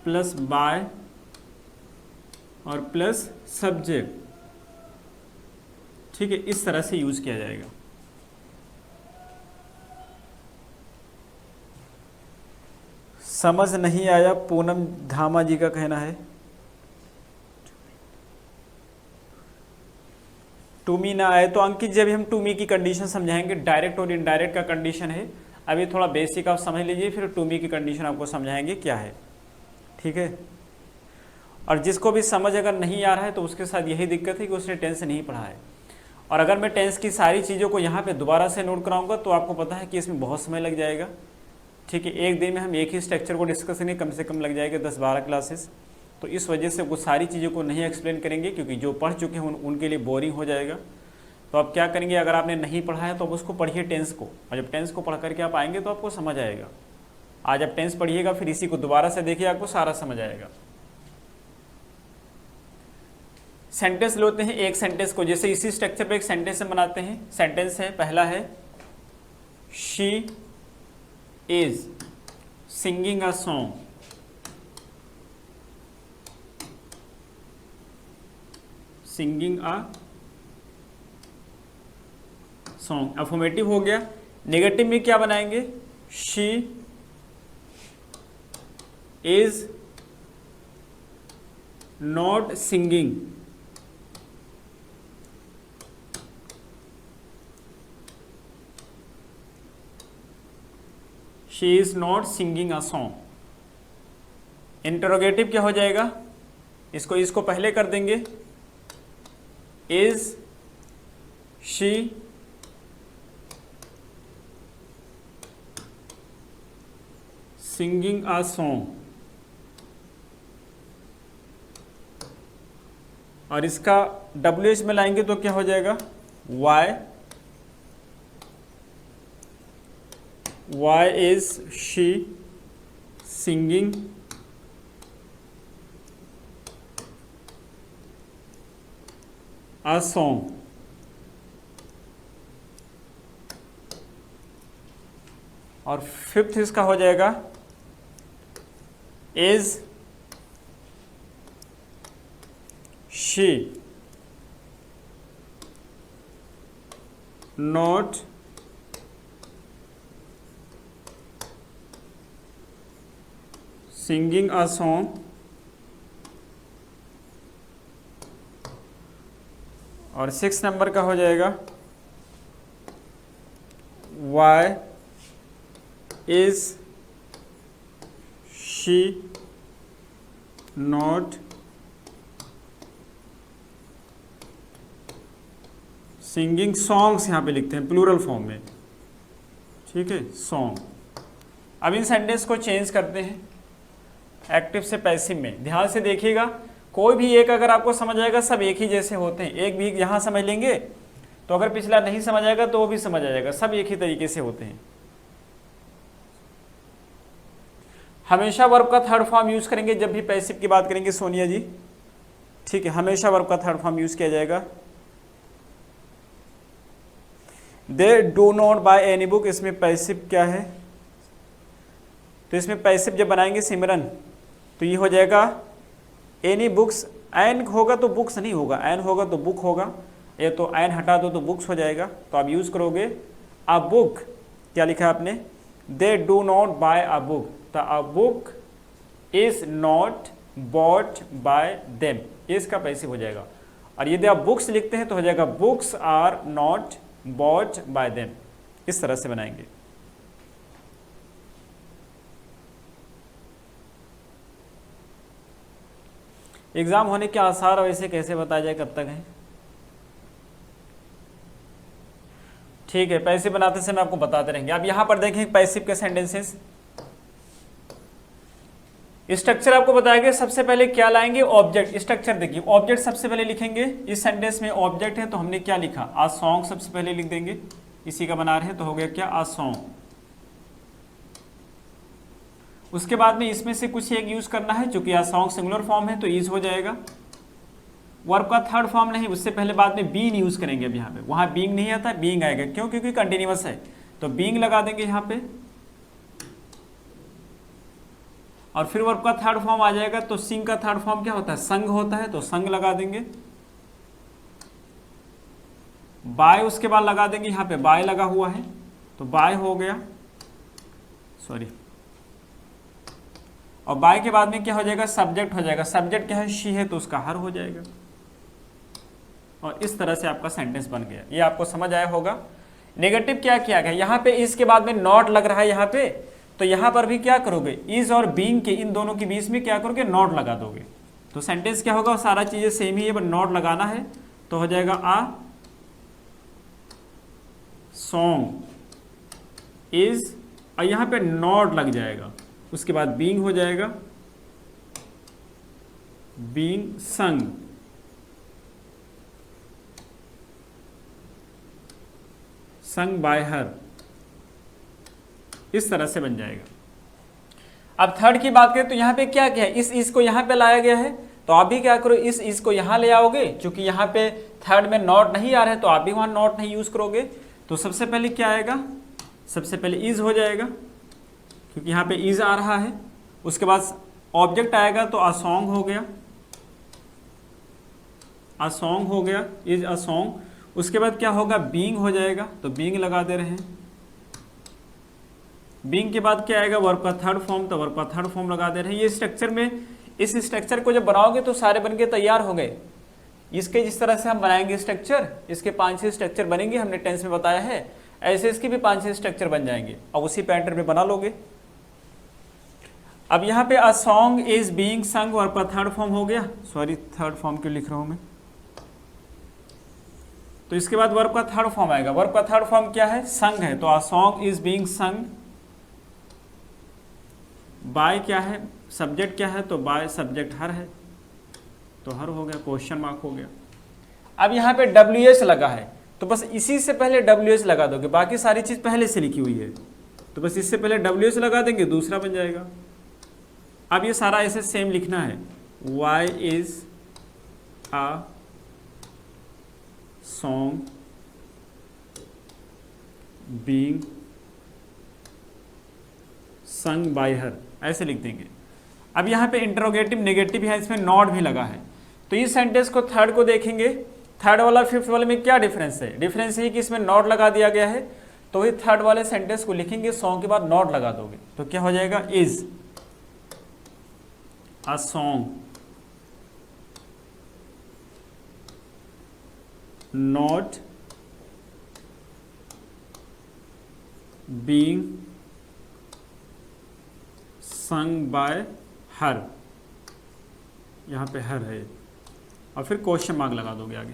प्लस बाय, और प्लस सब्जेक्ट। ठीक है, इस तरह से यूज किया जाएगा। समझ नहीं आया, पूनम धामा जी का कहना है। टू मी ना आए तो अंकित जी, अभी हम टू मी की कंडीशन समझाएंगे, डायरेक्ट और इनडायरेक्ट का कंडीशन है। अभी थोड़ा बेसिक आप समझ लीजिए, फिर टू मी की कंडीशन आपको समझाएंगे क्या है। ठीक है, और जिसको भी समझ अगर नहीं आ रहा है तो उसके साथ यही दिक्कत है कि उसने टेंस नहीं पढ़ा है। और अगर मैं टेंस की सारी चीज़ों को यहाँ पे दोबारा से नोट कराऊंगा तो आपको पता है कि इसमें बहुत समय लग जाएगा। ठीक है, एक दिन में हम एक ही स्ट्रक्चर को डिस्कस करेंगे, कम से कम लग जाएगा 10-12 क्लासेस। तो इस वजह से वो सारी चीज़ों को नहीं एक्सप्लेन करेंगे, क्योंकि जो पढ़ चुके हैं उनके लिए बोरिंग हो जाएगा। तो आप क्या करेंगे, अगर आपने नहीं पढ़ा है तो आप उसको पढ़िए टेंस को, और जब टेंस को पढ़ करके आप आएंगे तो आपको समझ आएगा। आज आप टेंस पढ़िएगा, फिर इसी को दोबारा से देखिए, आपको सारा समझ आएगा। सेंटेंस लेते हैं एक सेंटेंस को, जैसे इसी स्ट्रक्चर पे एक सेंटेंस हम बनाते हैं। सेंटेंस है, पहला है she is singing a song. Singing a song affirmative हो गया। नेगेटिव में क्या बनाएंगे, she is not singing. She is not singing a song. Interrogative क्या हो जाएगा, इसको पहले कर देंगे, is she singing a song. और इसका WH में लाएंगे तो क्या हो जाएगा, why is she singing a song। और फिफ्थ इसका हो जाएगा, is she not singing a song। और 6 नंबर का हो जाएगा, why is she not singing songs. यहाँ पे लिखते हैं प्लूरल फॉर्म में, ठीक है, सॉन्ग। अब इन सेंटेंस को चेंज करते हैं एक्टिव से पैसिव में। ध्यान से देखिएगा, कोई भी एक अगर आपको समझ आएगा, सब एक ही जैसे होते हैं। एक भी यहाँ समझ लेंगे तो अगर पिछला नहीं समझ आएगा तो वो भी समझ आ जाएगा, सब एक ही तरीके से होते हैं। हमेशा वर्ब का थर्ड फॉर्म यूज करेंगे जब भी पैसिव की बात करेंगे सोनिया जी, ठीक है, हमेशा वर्ब का थर्ड फॉर्म यूज किया जाएगा। दे do not buy any book, इसमें पैसिव क्या है, तो इसमें पैसिव जब बनाएंगे सिमरन तो ये हो जाएगा एनी बुक्स। एन होगा तो बुक्स नहीं होगा, एन होगा तो बुक होगा, ये तो एन हटा दो तो बुक्स हो जाएगा। तो आप यूज करोगे अ बुक, क्या लिखा है आपने, they do not buy a book, तो a book is not bought by them, इसका पैसिव हो जाएगा। और यदि आप बुक्स लिखते हैं तो हो जाएगा books are not bought by them. इस तरह से बनाएंगे। एग्जाम होने के आसार और इसे कैसे बताया जाए, कब तक है, ठीक है, पैसिव बनाते समय आपको बताते रहेंगे। अब यहां पर देखें पैसिव के सेंटेंसेस, स्ट्रक्चर आपको बताया गया। सबसे पहले क्या लाएंगे, ऑब्जेक्ट। स्ट्रक्चर देखिए, ऑब्जेक्ट सबसे पहले लिखेंगे। इस सेंटेंस में ऑब्जेक्ट है तो हमने क्या लिखा, आ सॉन्ग सबसे पहले लिख देंगे, इसी का बना रहे हैं तो हो गया क्या, आ सॉन्ग। उसके बाद में इसमें से कुछ एक यूज करना है, चूंकि आ सॉन्ग सिंगुलर फॉर्म है तो इज हो जाएगा। वर्ब का थर्ड फॉर्म नहीं, उससे पहले बाद में बीइंग यूज करेंगे। अब यहाँ पे वहां बीइंग नहीं आता, बीइंग आएगा, क्यों, क्योंकि कंटिन्यूअस है तो बीइंग लगा देंगे यहाँ पे। और फिर वर्ब का थर्ड फॉर्म आ जाएगा तो सिंग का थर्ड फॉर्म क्या होता है, संग होता है, तो संग लगा देंगे। बाय उसके बाद लगा देंगे, यहाँ पे बाय लगा हुआ है तो बाय हो गया, सॉरी। और बाय के बाद में क्या हो जाएगा, सब्जेक्ट हो जाएगा। सब्जेक्ट क्या है, शी है तो उसका हर हो जाएगा। और इस तरह से आपका सेंटेंस बन गया। ये आपको समझ आया होगा। नेगेटिव क्या किया गया, यहाँ पे इसके बाद में नॉट लग रहा है यहाँ पे, तो यहाँ पर भी क्या करोगे, इज और बीइंग के इन दोनों के बीच में क्या करोगे, नॉट लगा दोगे। तो सेंटेंस क्या होगा, सारा चीजें सेम ही है, बट नॉट लगाना है तो हो जाएगा आ सॉन्ग इज, और यहाँ पे नॉट लग जाएगा, उसके बाद बीइंग हो जाएगा, बीइंग संग, संग बाय हर, इस तरह से बन जाएगा। अब थर्ड की बात करें तो यहाँ पे क्या क्या है, इस को यहाँ पे लाया गया है, तो आप भी क्या करो, इस को यहाँ ले आओगे, क्योंकि यहाँ पे थर्ड में नॉट नहीं आ रहा है तो आप भी वहाँ नॉट नहीं यूज करोगे। तो सबसे पहले क्या आएगा, सबसे पहले इज हो जाएगा, क्योंकि यहाँ पे इज आ रहा है। उसके बाद ऑब्जेक्ट आएगा तो अ सॉन्ग हो गया, अ सॉन्ग हो गया, इज अ सॉन्ग। उसके बाद क्या होगा, बीइंग हो जाएगा, तो बीइंग लगा दे रहे हैं। बीइंग के बाद क्या आएगा, वर्ब का थर्ड फॉर्म, तो वर्ब का थर्ड फॉर्म लगा दे रहे हैं। ये स्ट्रक्चर में, इस स्ट्रक्चर को जब बनाओगे तो सारे बनके तैयार हो गए। इसके जिस तरह से हम बनाएंगे स्ट्रक्चर, इसके 5-6 स्ट्रक्चर बनेंगे, हमने टेंस में बताया है, ऐसे इसके भी 5-6 स्ट्रक्चर बन जाएंगे और उसी पैटर्न में बना लोगे। अब यहाँ पे अ सॉन्ग इज बीइंग संग, वर्ब का थर्ड फॉर्म हो गया, सॉरी थर्ड फॉर्म क्यों लिख रहा हूं मैं, तो इसके बाद वर्ब का थर्ड फॉर्म आएगा। वर्ब का थर्ड फॉर्म क्या है, संग है, तो a song is being sung bye, क्या है सब्जेक्ट, क्या है तो बाय सब्जेक्ट हर है, तो हर हो गया, क्वेश्चन मार्क हो गया। अब यहाँ पे WH लगा है, तो बस इसी से पहले WH लगा दोगे, बाकी सारी चीज पहले से लिखी हुई है, तो बस इससे पहले WH लगा देंगे, दूसरा बन जाएगा। अब ये सारा ऐसे सेम लिखना है, Y is a song being sung by her, ऐसे लिख देंगे। अब यहाँ पे इंटरोगेटिव नेगेटिव है, इसमें नॉट भी लगा है, तो इस सेंटेंस को थर्ड को देखेंगे, थर्ड वाला फिफ्थ वाले में क्या डिफरेंस है, डिफरेंस ये कि इसमें नॉट लगा दिया गया है, तो वही थर्ड वाले सेंटेंस को लिखेंगे, सॉन्ग के बाद नॉट लगा दोगे, तो क्या हो जाएगा, is a song not being sung by हर, यहाँ पे हर है, और फिर क्वेश्चन मार्क लगा दोगे आगे।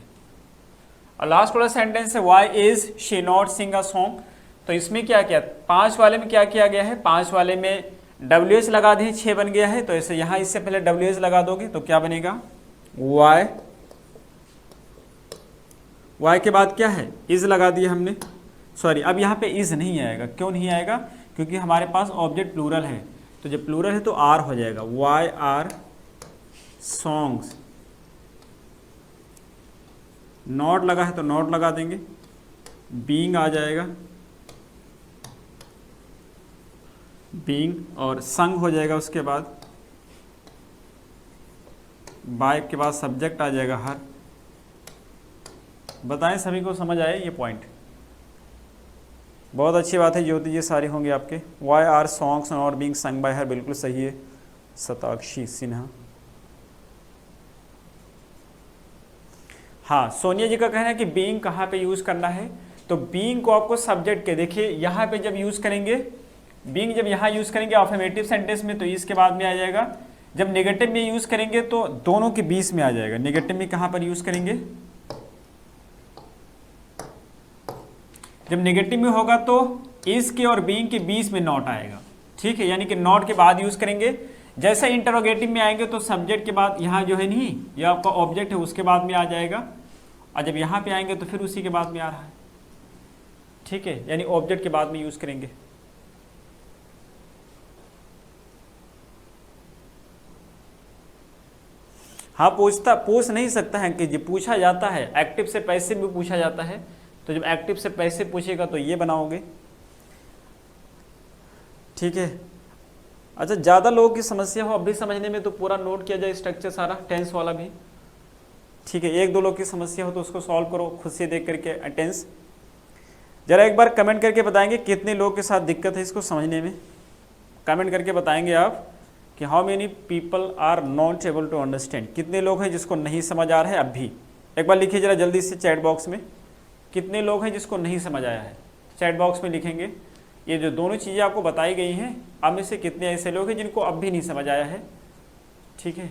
और लास्ट वाला सेंटेंस है Y is she not sing a song, तो इसमें क्या किया, 5 वाले में क्या किया गया है, 5 वाले में WH लगा दिए, 6 बन गया है, तो ऐसे यहाँ इससे पहले WH लगा दोगे तो क्या बनेगा, वाई, वाई के बाद क्या है, इज लगा दिया हमने, सॉरी अब यहाँ पे इज नहीं आएगा, क्यों नहीं आएगा, क्योंकि हमारे पास ऑब्जेक्ट प्लूरल है, तो जब प्लूरल है तो आर हो जाएगा, वाई आर सॉन्ग्स, नॉट लगा है तो नॉट लगा देंगे, बीइंग आ जाएगा, बीइंग और संग हो जाएगा, उसके बाद बाय के बाद सब्जेक्ट आ जाएगा हर। बताएं सभी को समझ आए ये पॉइंट, बहुत अच्छी बात है ज्योति, ये सारे होंगे आपके। Y are songs not being sung by her, बिल्कुल सही है शताक्षी सिन्हा। हाँ, सोनिया जी का कहना है कि बीइंग कहाँ पे यूज करना है, तो बीइंग को आपको सब्जेक्ट के, देखिए यहाँ पे जब यूज करेंगे, बीइंग जब यहाँ यूज करेंगे अफर्मेटिव सेंटेंस में तो इसके बाद में आ जाएगा, जब नेगेटिव में यूज करेंगे तो दोनों के बीच में आ जाएगा। नेगेटिव में कहाँ पर यूज करेंगे, जब नेगेटिव में होगा तो इज के और बीइंग के बीच में नॉट आएगा, ठीक है, यानी कि नॉट के बाद यूज करेंगे। जैसे इंटरोगेटिव में आएंगे तो सब्जेक्ट के बाद यहाँ जो है नहीं, ये आपका ऑब्जेक्ट है, उसके बाद में आ जाएगा, और जब यहाँ पे आएंगे तो फिर उसी के बाद में आ रहा है, ठीक है, यानी ऑब्जेक्ट के बाद में यूज करेंगे। हाँ, पूछ नहीं सकता है कि जी, पूछा जाता है, एक्टिव से पैसिव भी पूछा जाता है, तो जब एक्टिव से पैसिव पूछेगा तो ये बनाओगे, ठीक है। अच्छा, ज़्यादा लोगों की समस्या हो अभी समझने में तो पूरा नोट किया जाए स्ट्रक्चर सारा, टेंस वाला भी, ठीक है। 1-2 लोग की समस्या हो तो उसको सॉल्व करो खुद से देख करके टेंस। जरा एक बार कमेंट करके बताएंगे कितने लोगों के साथ दिक्कत है इसको समझने में, कमेंट करके बताएंगे आप कि how many people are not able to understand, कितने लोग हैं जिसको नहीं समझ आ रहा है। अब भी एक बार लिखिए जरा जल्दी से चैट बॉक्स में, कितने लोग हैं जिसको नहीं समझ आया है, चैट बॉक्स में लिखेंगे। ये जो दोनों चीज़ें आपको बताई गई हैं, अब में से कितने ऐसे लोग हैं जिनको अब भी नहीं समझ आया है, ठीक है।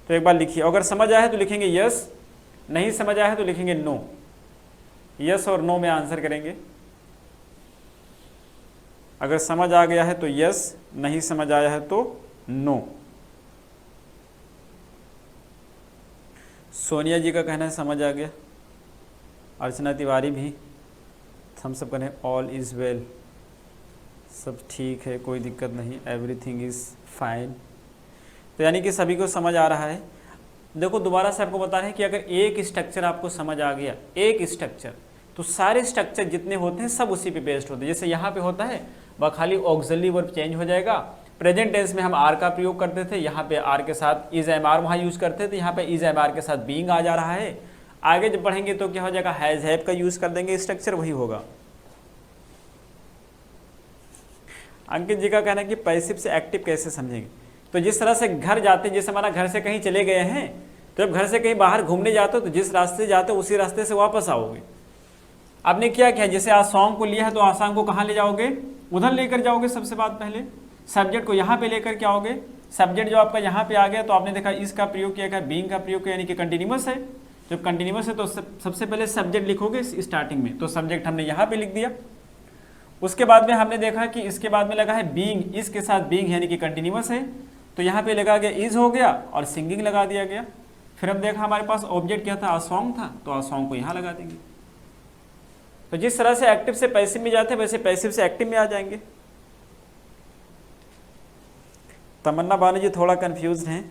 तो एक बार लिखिए, अगर समझ आया है तो लिखेंगे यस, नहीं समझ आया है तो लिखेंगे नो। यस और नो में आंसर करेंगे। अगर समझ आ गया है तो यस, नहीं समझ आया है तो नो। सोनिया जी का कहना है समझ आ गया। अर्चना तिवारी भी हम सब कहें ऑल इज़ वेल, सब ठीक है, कोई दिक्कत नहीं, एवरीथिंग इज़ फाइन। तो यानी कि सभी को समझ आ रहा है। देखो दोबारा से आपको बता रहे हैं कि अगर एक स्ट्रक्चर आपको समझ आ गया, एक स्ट्रक्चर, तो सारे स्ट्रक्चर जितने होते हैं सब उसी पे बेस्ड होते हैं। जैसे यहाँ पे होता है वह खाली ऑक्सिलरी वर्ब चेंज हो जाएगा। प्रेजेंट टेंस में हम आर का प्रयोग करते थे, यहाँ पे आर के साथ इज एम आर वहाँ यूज़ करते थे, यहाँ पे इज एम आर के साथ बीइंग आ जा रहा है। आगे जब पढ़ेंगे तो क्या हो जाएगा, हैज हैव का यूज़ कर देंगे, स्ट्रक्चर वही होगा। अंकित जी का कहना है कि पैसिव से एक्टिव कैसे समझेंगे। तो जिस तरह से घर जाते, जैसे हमारा घर से कहीं चले गए हैं, तो जब घर से कहीं बाहर घूमने जाते हो तो जिस रास्ते से जाते हो उसी रास्ते से वापस आओगे। आपने क्या किया, जैसे आसाम को लिया है तो आसाम को कहाँ ले जाओगे, उधर लेकर जाओगे। सबसे बात पहले सब्जेक्ट को यहाँ पे लेकर के आओगे। सब्जेक्ट जो आपका यहाँ पे आ गया तो आपने देखा इसका प्रयोग किया गया, बीइंग का प्रयोग किया, यानी कि कंटिन्यूअस है। जब कंटिन्यूअस है तो सबसे पहले सब्जेक्ट लिखोगे स्टार्टिंग में, तो सब्जेक्ट हमने यहाँ पे लिख दिया। उसके बाद में हमने देखा कि इसके बाद में लगा है बीइंग, इसके साथ बीइंग यानी कि कंटिन्यूअस है, तो यहाँ पे लगा गया इज हो गया और सिंगिंग लगा दिया गया। फिर हम देखा हमारे पास ऑब्जेक्ट क्या था, आ सॉन्ग था, तो आ सॉन्ग को यहाँ लगा देंगे। तो जिस तरह से एक्टिव से पैसिव में जाते हैं वैसे पैसिव से एक्टिव में आ जाएंगे। तमन्ना बानो जी थोड़ा कंफ्यूज हैं।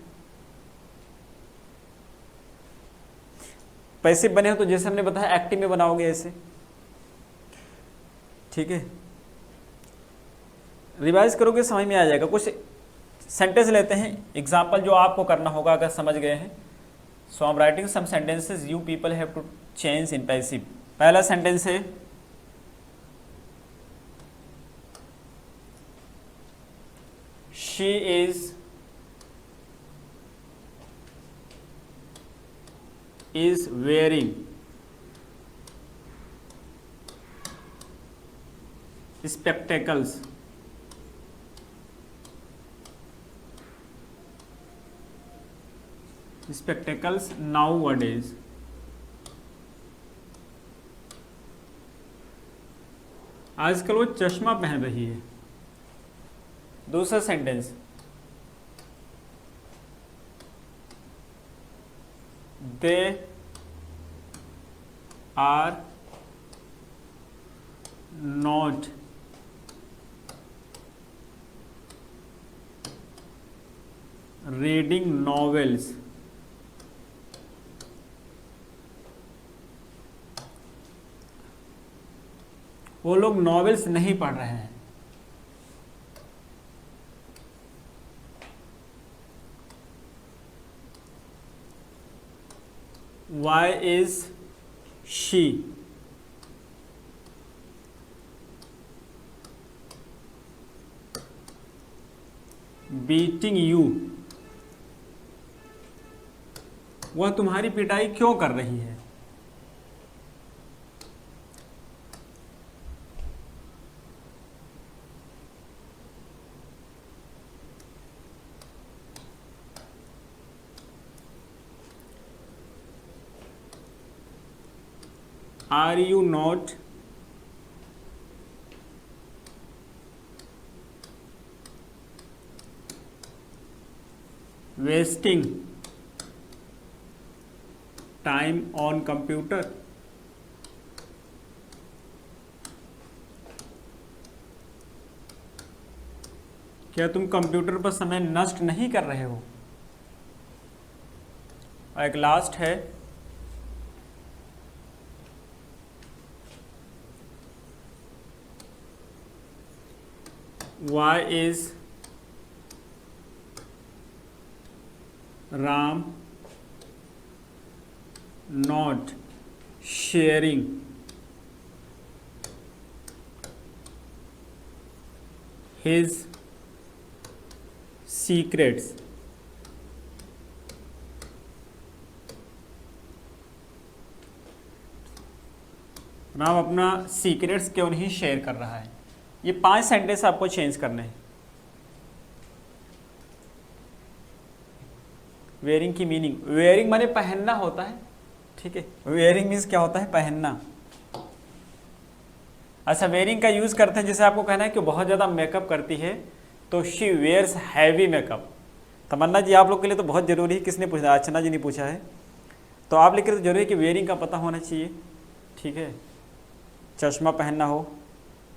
पैसिव बने हो तो जैसे हमने बताया एक्टिव में बनाओगे ऐसे, ठीक है। रिवाइज करोगे समझ में आ जाएगा। कुछ सेंटेंस लेते हैं एग्जाम्पल जो आपको करना होगा अगर समझ गए हैं। So I am writing some sentences you people have to change in passive. पहला सेंटेंस है she is wearing spectacles। spectacles nowadays। आजकल वो चश्मा पहन रही है। दूसरा sentence they are not reading novels. वो लोग नॉवेल्स नहीं पढ़ रहे हैं। Why is she beating you? वह तुम्हारी पिटाई क्यों कर रही है? Are you not wasting time on computer? क्या तुम कंप्यूटर पर समय नष्ट नहीं कर रहे हो? और एक लास्ट है Why is Ram not sharing his secrets? Ram अपना सीक्रेट्स क्यों नहीं शेयर कर रहा है? ये 5 सेंटेंस आपको चेंज करने हैं। वेयरिंग की मीनिंग, वेयरिंग माने पहनना होता है, ठीक है। वेयरिंग मीन्स क्या होता है, पहनना। अच्छा, वेयरिंग का यूज़ करते हैं, जैसे आपको कहना है कि बहुत ज़्यादा मेकअप करती है तो शी वेयर्स हैवी मेकअप। तमन्ना जी, आप लोग के लिए तो बहुत ज़रूरी है, किसने पूछा? अर्चना जी ने पूछा है, तो आप लिख के तो जरूरी है कि वेयरिंग का पता होना चाहिए, ठीक है। चश्मा पहनना हो,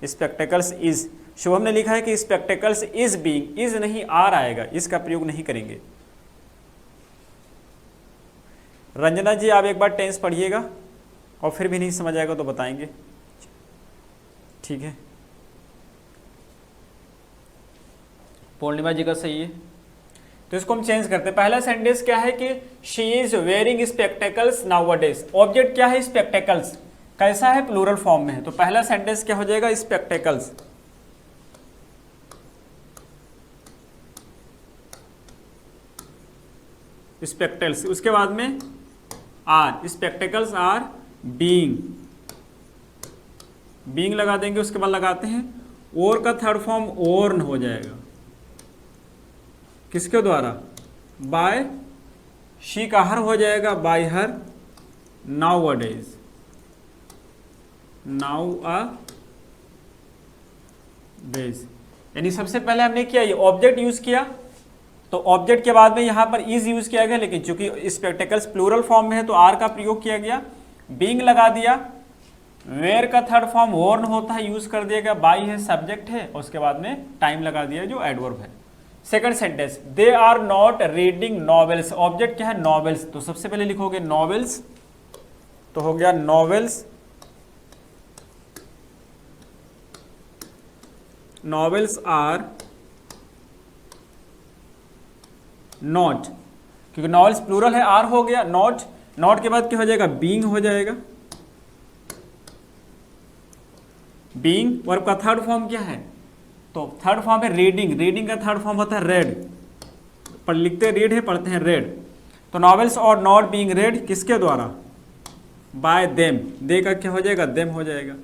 स्पेक्टेकल्स इज़, शुभम ने लिखा है कि स्पेक्टेकल्स इज़ बीइंग, इज़ नहीं आर आएगा, इसका प्रयोग नहीं करेंगे। रंजना जी, आप एक बार टेंस पढ़िएगा और फिर भी नहीं समझ आएगा तो बताएंगे, ठीक है। पूर्णिमा जी का सही है, तो इसको हम चेंज करते हैं। पहला सेंटेंस क्या है कि she is wearing spectacles nowadays. Object क्या है? स्पेक्टेकल्स। कैसा है? प्लूरल फॉर्म में है, तो पहला सेंटेंस क्या हो जाएगा? स्पेक्टेकल्स। स्पेक्टेकल्स, उसके बाद में are, spectacles are being, being लगा देंगे, उसके बाद लगाते हैं और का थर्ड फॉर्म ओर्न हो जाएगा, किसके द्वारा? बाय, शी का हर हो जाएगा बाय हर, नाउअडेज, नाउअडेज। यानी सबसे पहले हमने किया ये ऑब्जेक्ट यूज किया, तो ऑब्जेक्ट के बाद में यहां पर इज यूज किया गया, लेकिन चूंकि स्पेक्टेकल्स प्लूरल फॉर्म में है तो आर का प्रयोग किया गया, बीइंग लगा दिया, वेयर का थर्ड फॉर्म वॉर्न होता है, यूज कर दिया गया, बाय है सब्जेक्ट है, और उसके बाद में टाइम लगा दिया जो एडवर्ब है। Second sentence, they are not reading novels. Object क्या है? नॉवेल्स, तो सबसे पहले लिखोगे नॉवेल्स, तो हो गया नॉवेल्स, नॉवेल्स आर नॉट, क्योंकि नॉवेल्स प्लूरल है, आर हो गया, नॉट, नॉट के बाद क्या हो जाएगा? बीइंग हो जाएगा, बीइंग। वर्ब का थर्ड फॉर्म क्या है? तो थर्ड फॉर्म है रीडिंग, रीडिंग का थर्ड फॉर्म होता है रेड, पर लिखते रीड है, पढ़ते हैं रेड, तो नॉवेल्स और नॉट बीइंग रेड किसके द्वारा? बाय देम, दे का क्या हो जाएगा? देम हो जाएगा,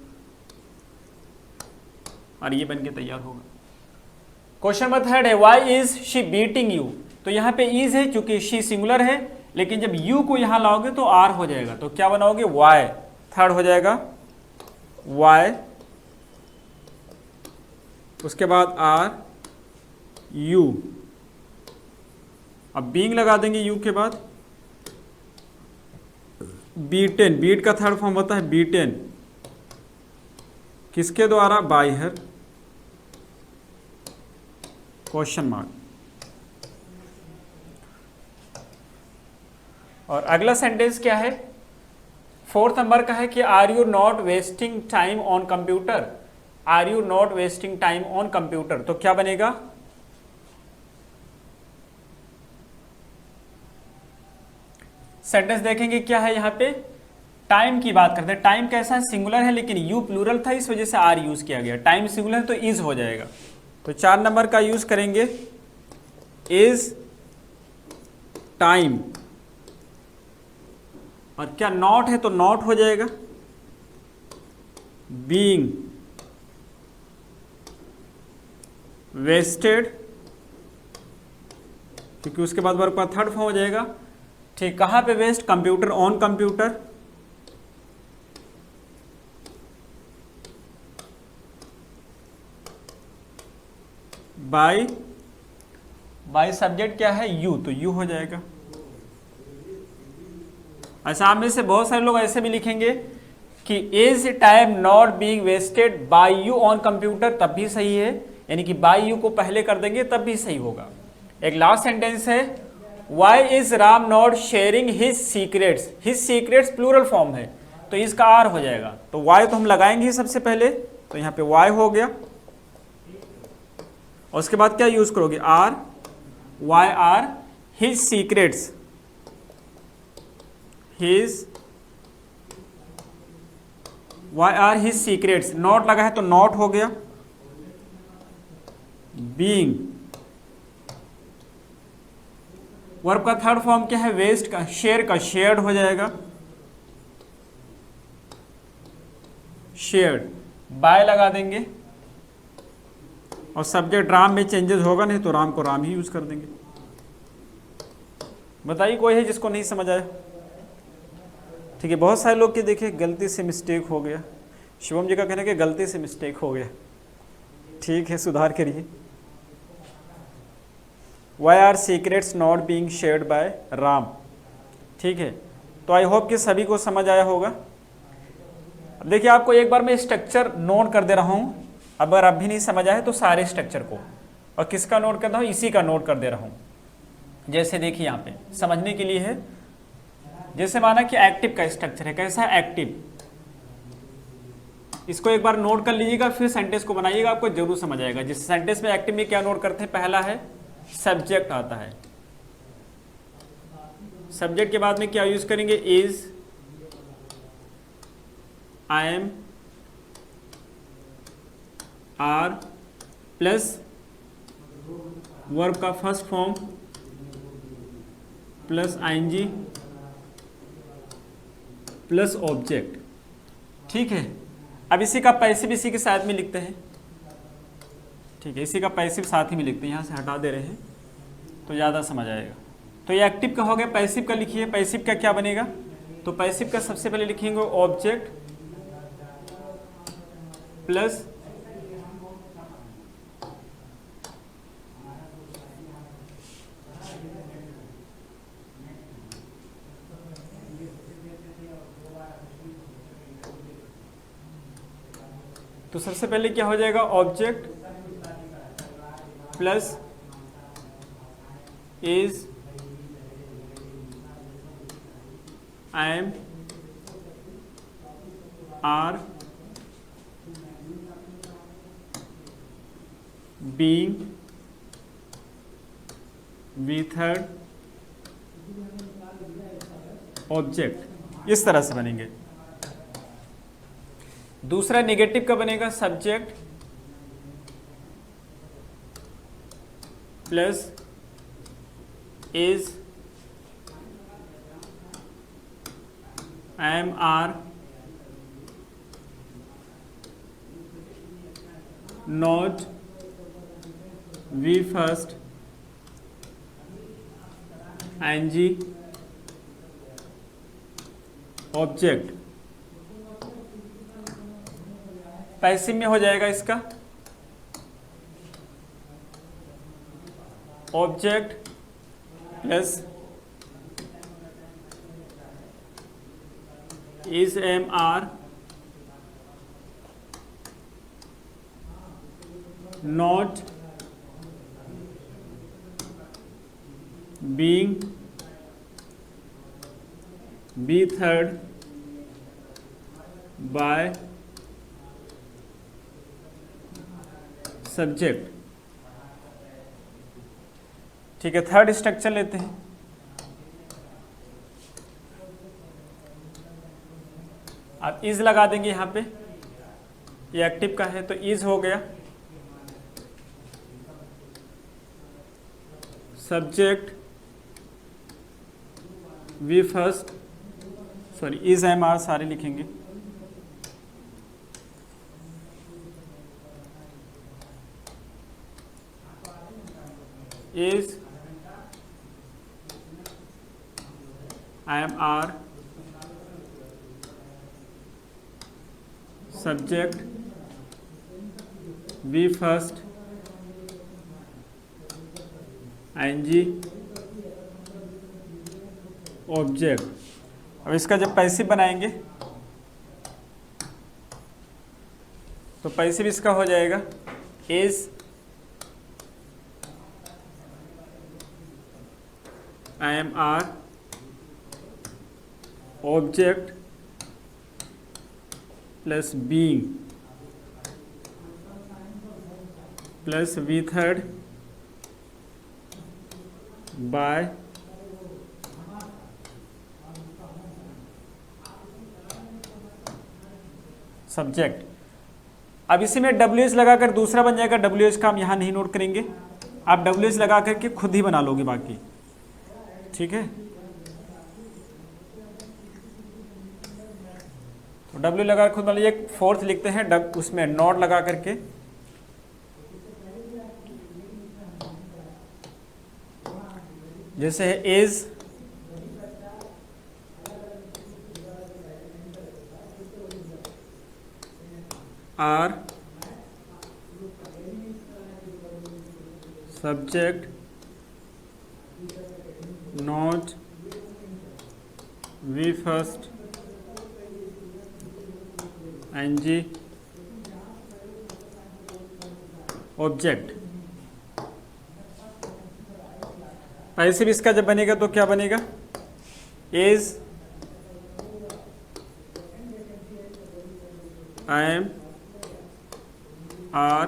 और ये बन के तैयार होगा। क्वेश्चन नंबर थर्ड है, why is she beating you. तो यहाँ पे इज है क्योंकि शी सिंगुलर है, लेकिन जब यू को यहां लाओगे तो आर हो जाएगा, तो क्या बनाओगे? वाई, थर्ड हो जाएगा वाई, उसके बाद आर यू, अब बीइंग लगा देंगे यू के बाद, बीटेन, बीट का थर्ड फॉर्म होता है बीटेन, किसके द्वारा? बाय हर, क्वेश्चन मार्क। और अगला सेंटेंस क्या है? फोर्थ नंबर का है कि are you not wasting time on computer. Are you not wasting time on computer, तो क्या बनेगा? सेंटेंस देखेंगे क्या है यहाँ पे, टाइम की बात करते हैं। टाइम कैसा है? सिंगुलर है, लेकिन यू प्लूरल था, इस वजह से आर यूज किया गया। टाइम सिंगुलर है तो इज हो जाएगा, तो 4 नंबर का यूज करेंगे, इज टाइम। और क्या नॉट है तो नॉट हो जाएगा, बीइंग वेस्टेड, क्योंकि उसके बाद वर्ब का थर्ड फॉर्म हो जाएगा, ठीक। कहां पे waste? Computer, on computer, by, by subject क्या है? यू, तो यू हो जाएगा। अच्छा, आप में से बहुत सारे लोग ऐसे भी लिखेंगे कि is time not being wasted by you on computer, तब भी सही है, यानी कि बाय यू को पहले कर देंगे तब भी सही होगा। एक लास्ट सेंटेंस है, Y is Ram not sharing his secrets. His secrets plural form है, तो इसका आर हो जाएगा, तो वाई तो हम लगाएंगे ही सबसे पहले, तो यहाँ पे वाई हो गया, और उसके बाद क्या यूज करोगे? Are, Y are his secrets, his, Y are his secrets, not लगा है तो नॉट हो गया, बीइंग, वर्ब का थर्ड फॉर्म क्या है? वेस्ट का, शेयर का, शेयर्ड हो जाएगा, शेयर्ड, बाय लगा देंगे, और सब्जेक्ट राम में चेंजेस होगा नहीं तो राम को राम ही यूज कर देंगे। बताइए कोई है जिसको नहीं समझ आया? ठीक है, बहुत सारे लोग के देखिए गलती से मिस्टेक हो गया, शिवम जी का कहना है कि गलती से मिस्टेक हो गया, ठीक है सुधार करिए। Y are secrets not being shared by Ram, ठीक है। तो आई होप कि सभी को समझ आया होगा। अब देखिए आपको एक बार मैं स्ट्रक्चर नोट कर दे रहा हूँ, अगर अब भी नहीं समझ आए तो सारे स्ट्रक्चर को, और किसका नोट कर रहा हूँ, इसी का नोट कर दे रहा हूँ। जैसे देखिए यहाँ पे समझने के लिए है, जैसे माना कि एक्टिव का स्ट्रक्चर है, कैसा एक्टिव, इसको एक बार नोट कर लीजिएगा, फिर सेंटेंस को बनाइएगा, आपको जरूर समझ आएगा। जिस सेंटेंस में एक्टिव में क्या नोट करते हैं, पहला है सब्जेक्ट आता है, सब्जेक्ट के बाद में क्या यूज करेंगे, is, I am, are plus verb का first form plus ING plus object, ठीक है। अब इसी का पैसिव इसी के साथ में लिखते हैं, ठीक है, इसी का पैसिव साथ ही में लिखते हैं, यहाँ से हटा दे रहे हैं तो ज़्यादा समझ आएगा। तो ये एक्टिव का हो गया, पैसिव का लिखिए। पैसिव का क्या बनेगा, तो पैसिव का सबसे पहले लिखेंगे ऑब्जेक्ट प्लस तो सबसे पहले क्या हो जाएगा, object plus is, I am, are, being, V third, object, इस तरह से बनेंगे। दूसरा नेगेटिव का बनेगा, subject plus is, I am, are, not, V first, NG, object. Passive में हो जाएगा इसका object plus is, am, are, not, being, V third, by, subject, ठीक है। थर्ड स्ट्रक्चर लेते हैं, आप इज लगा देंगे यहाँ पे, ये एक्टिव का है तो इज हो गया, subject V first, sorry is, am, are सारे लिखेंगे, is, I am, are, subject, be first, ing, object. अब इसका जब पैसिव बनाएंगे तो पैसिव इसका हो जाएगा is, I am, are, object plus being plus V third by subject. अब इसी में डब्ल्यू एच लगाकर दूसरा बन जाएगा, डब्ल्यू एच का हम यहाँ नहीं नोट करेंगे, आप डब्ल्यू एच लगा करके खुद ही बना लोगे बाकी, ठीक है। तो डब्ल्यू लगा खुद मान लीजिए, एक फोर्थ लिखते हैं उसमें नॉट लगा करके, जैसे है is, are subject not V first NG object. Passive इसका जब बनेगा तो क्या बनेगा, is am are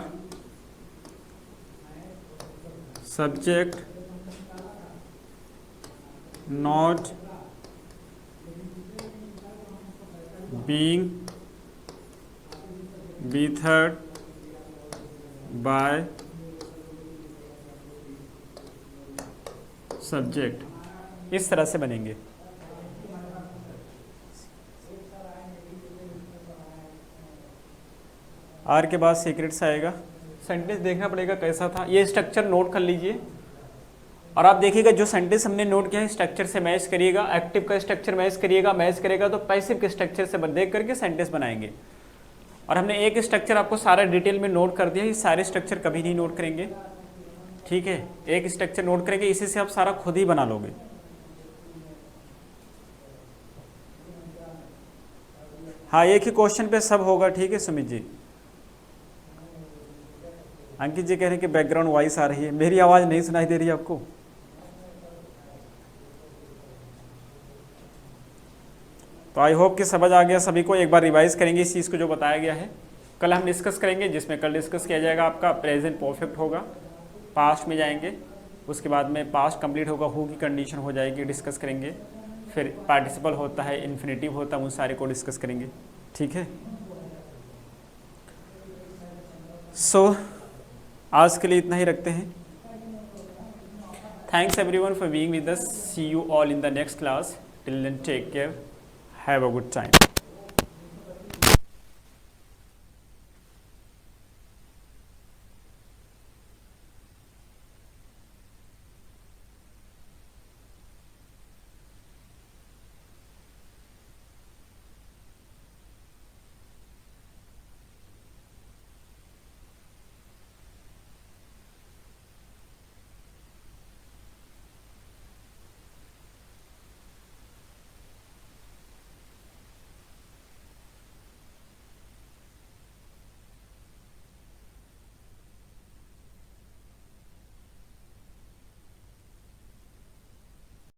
subject not being V third by subject. इस तरह से बनेंगे। आर के बाद सीक्रेट्स आएगा। सेंटेंस देखना पड़ेगा कैसा था, ये स्ट्रक्चर नोट कर लीजिए और आप देखिएगा जो सेंटेंस हमने नोट किया है स्ट्रक्चर से मैच करिएगा। एक्टिव का स्ट्रक्चर मैच करिएगा, मैच करेगा तो पैसिव के स्ट्रक्चर से देख करके सेंटेंस बनाएंगे। और हमने एक स्ट्रक्चर आपको सारा डिटेल में नोट कर दिया, ये सारे स्ट्रक्चर कभी नहीं नोट करेंगे, ठीक है। एक स्ट्रक्चर नोट करेंगे, इसी से आप सारा खुद ही बना लोगे। हाँ, एक ही क्वेश्चन पे सब होगा, ठीक है सुमित जी। अंकित जी कह रहे हैं कि बैकग्राउंड वॉइस आ रही है, मेरी आवाज नहीं सुनाई दे रही है आपको? तो आई होप कि समझ आ गया सभी को। एक बार रिवाइज करेंगे इस चीज़ को जो बताया गया है। कल हम डिस्कस करेंगे, जिसमें कल डिस्कस किया जाएगा आपका प्रेजेंट परफेक्ट होगा, पास्ट में जाएंगे, उसके बाद में पास्ट कंप्लीट होगा, हु की कंडीशन हो जाएगी, डिस्कस करेंगे। फिर पार्टिसिपल होता है, इन्फिनेटिव होता है, उन सारे को डिस्कस करेंगे, ठीक है। सो आज के लिए इतना ही रखते हैं। Thanks everyone for being with us. See you all in the next class. Till then take care, have a good time.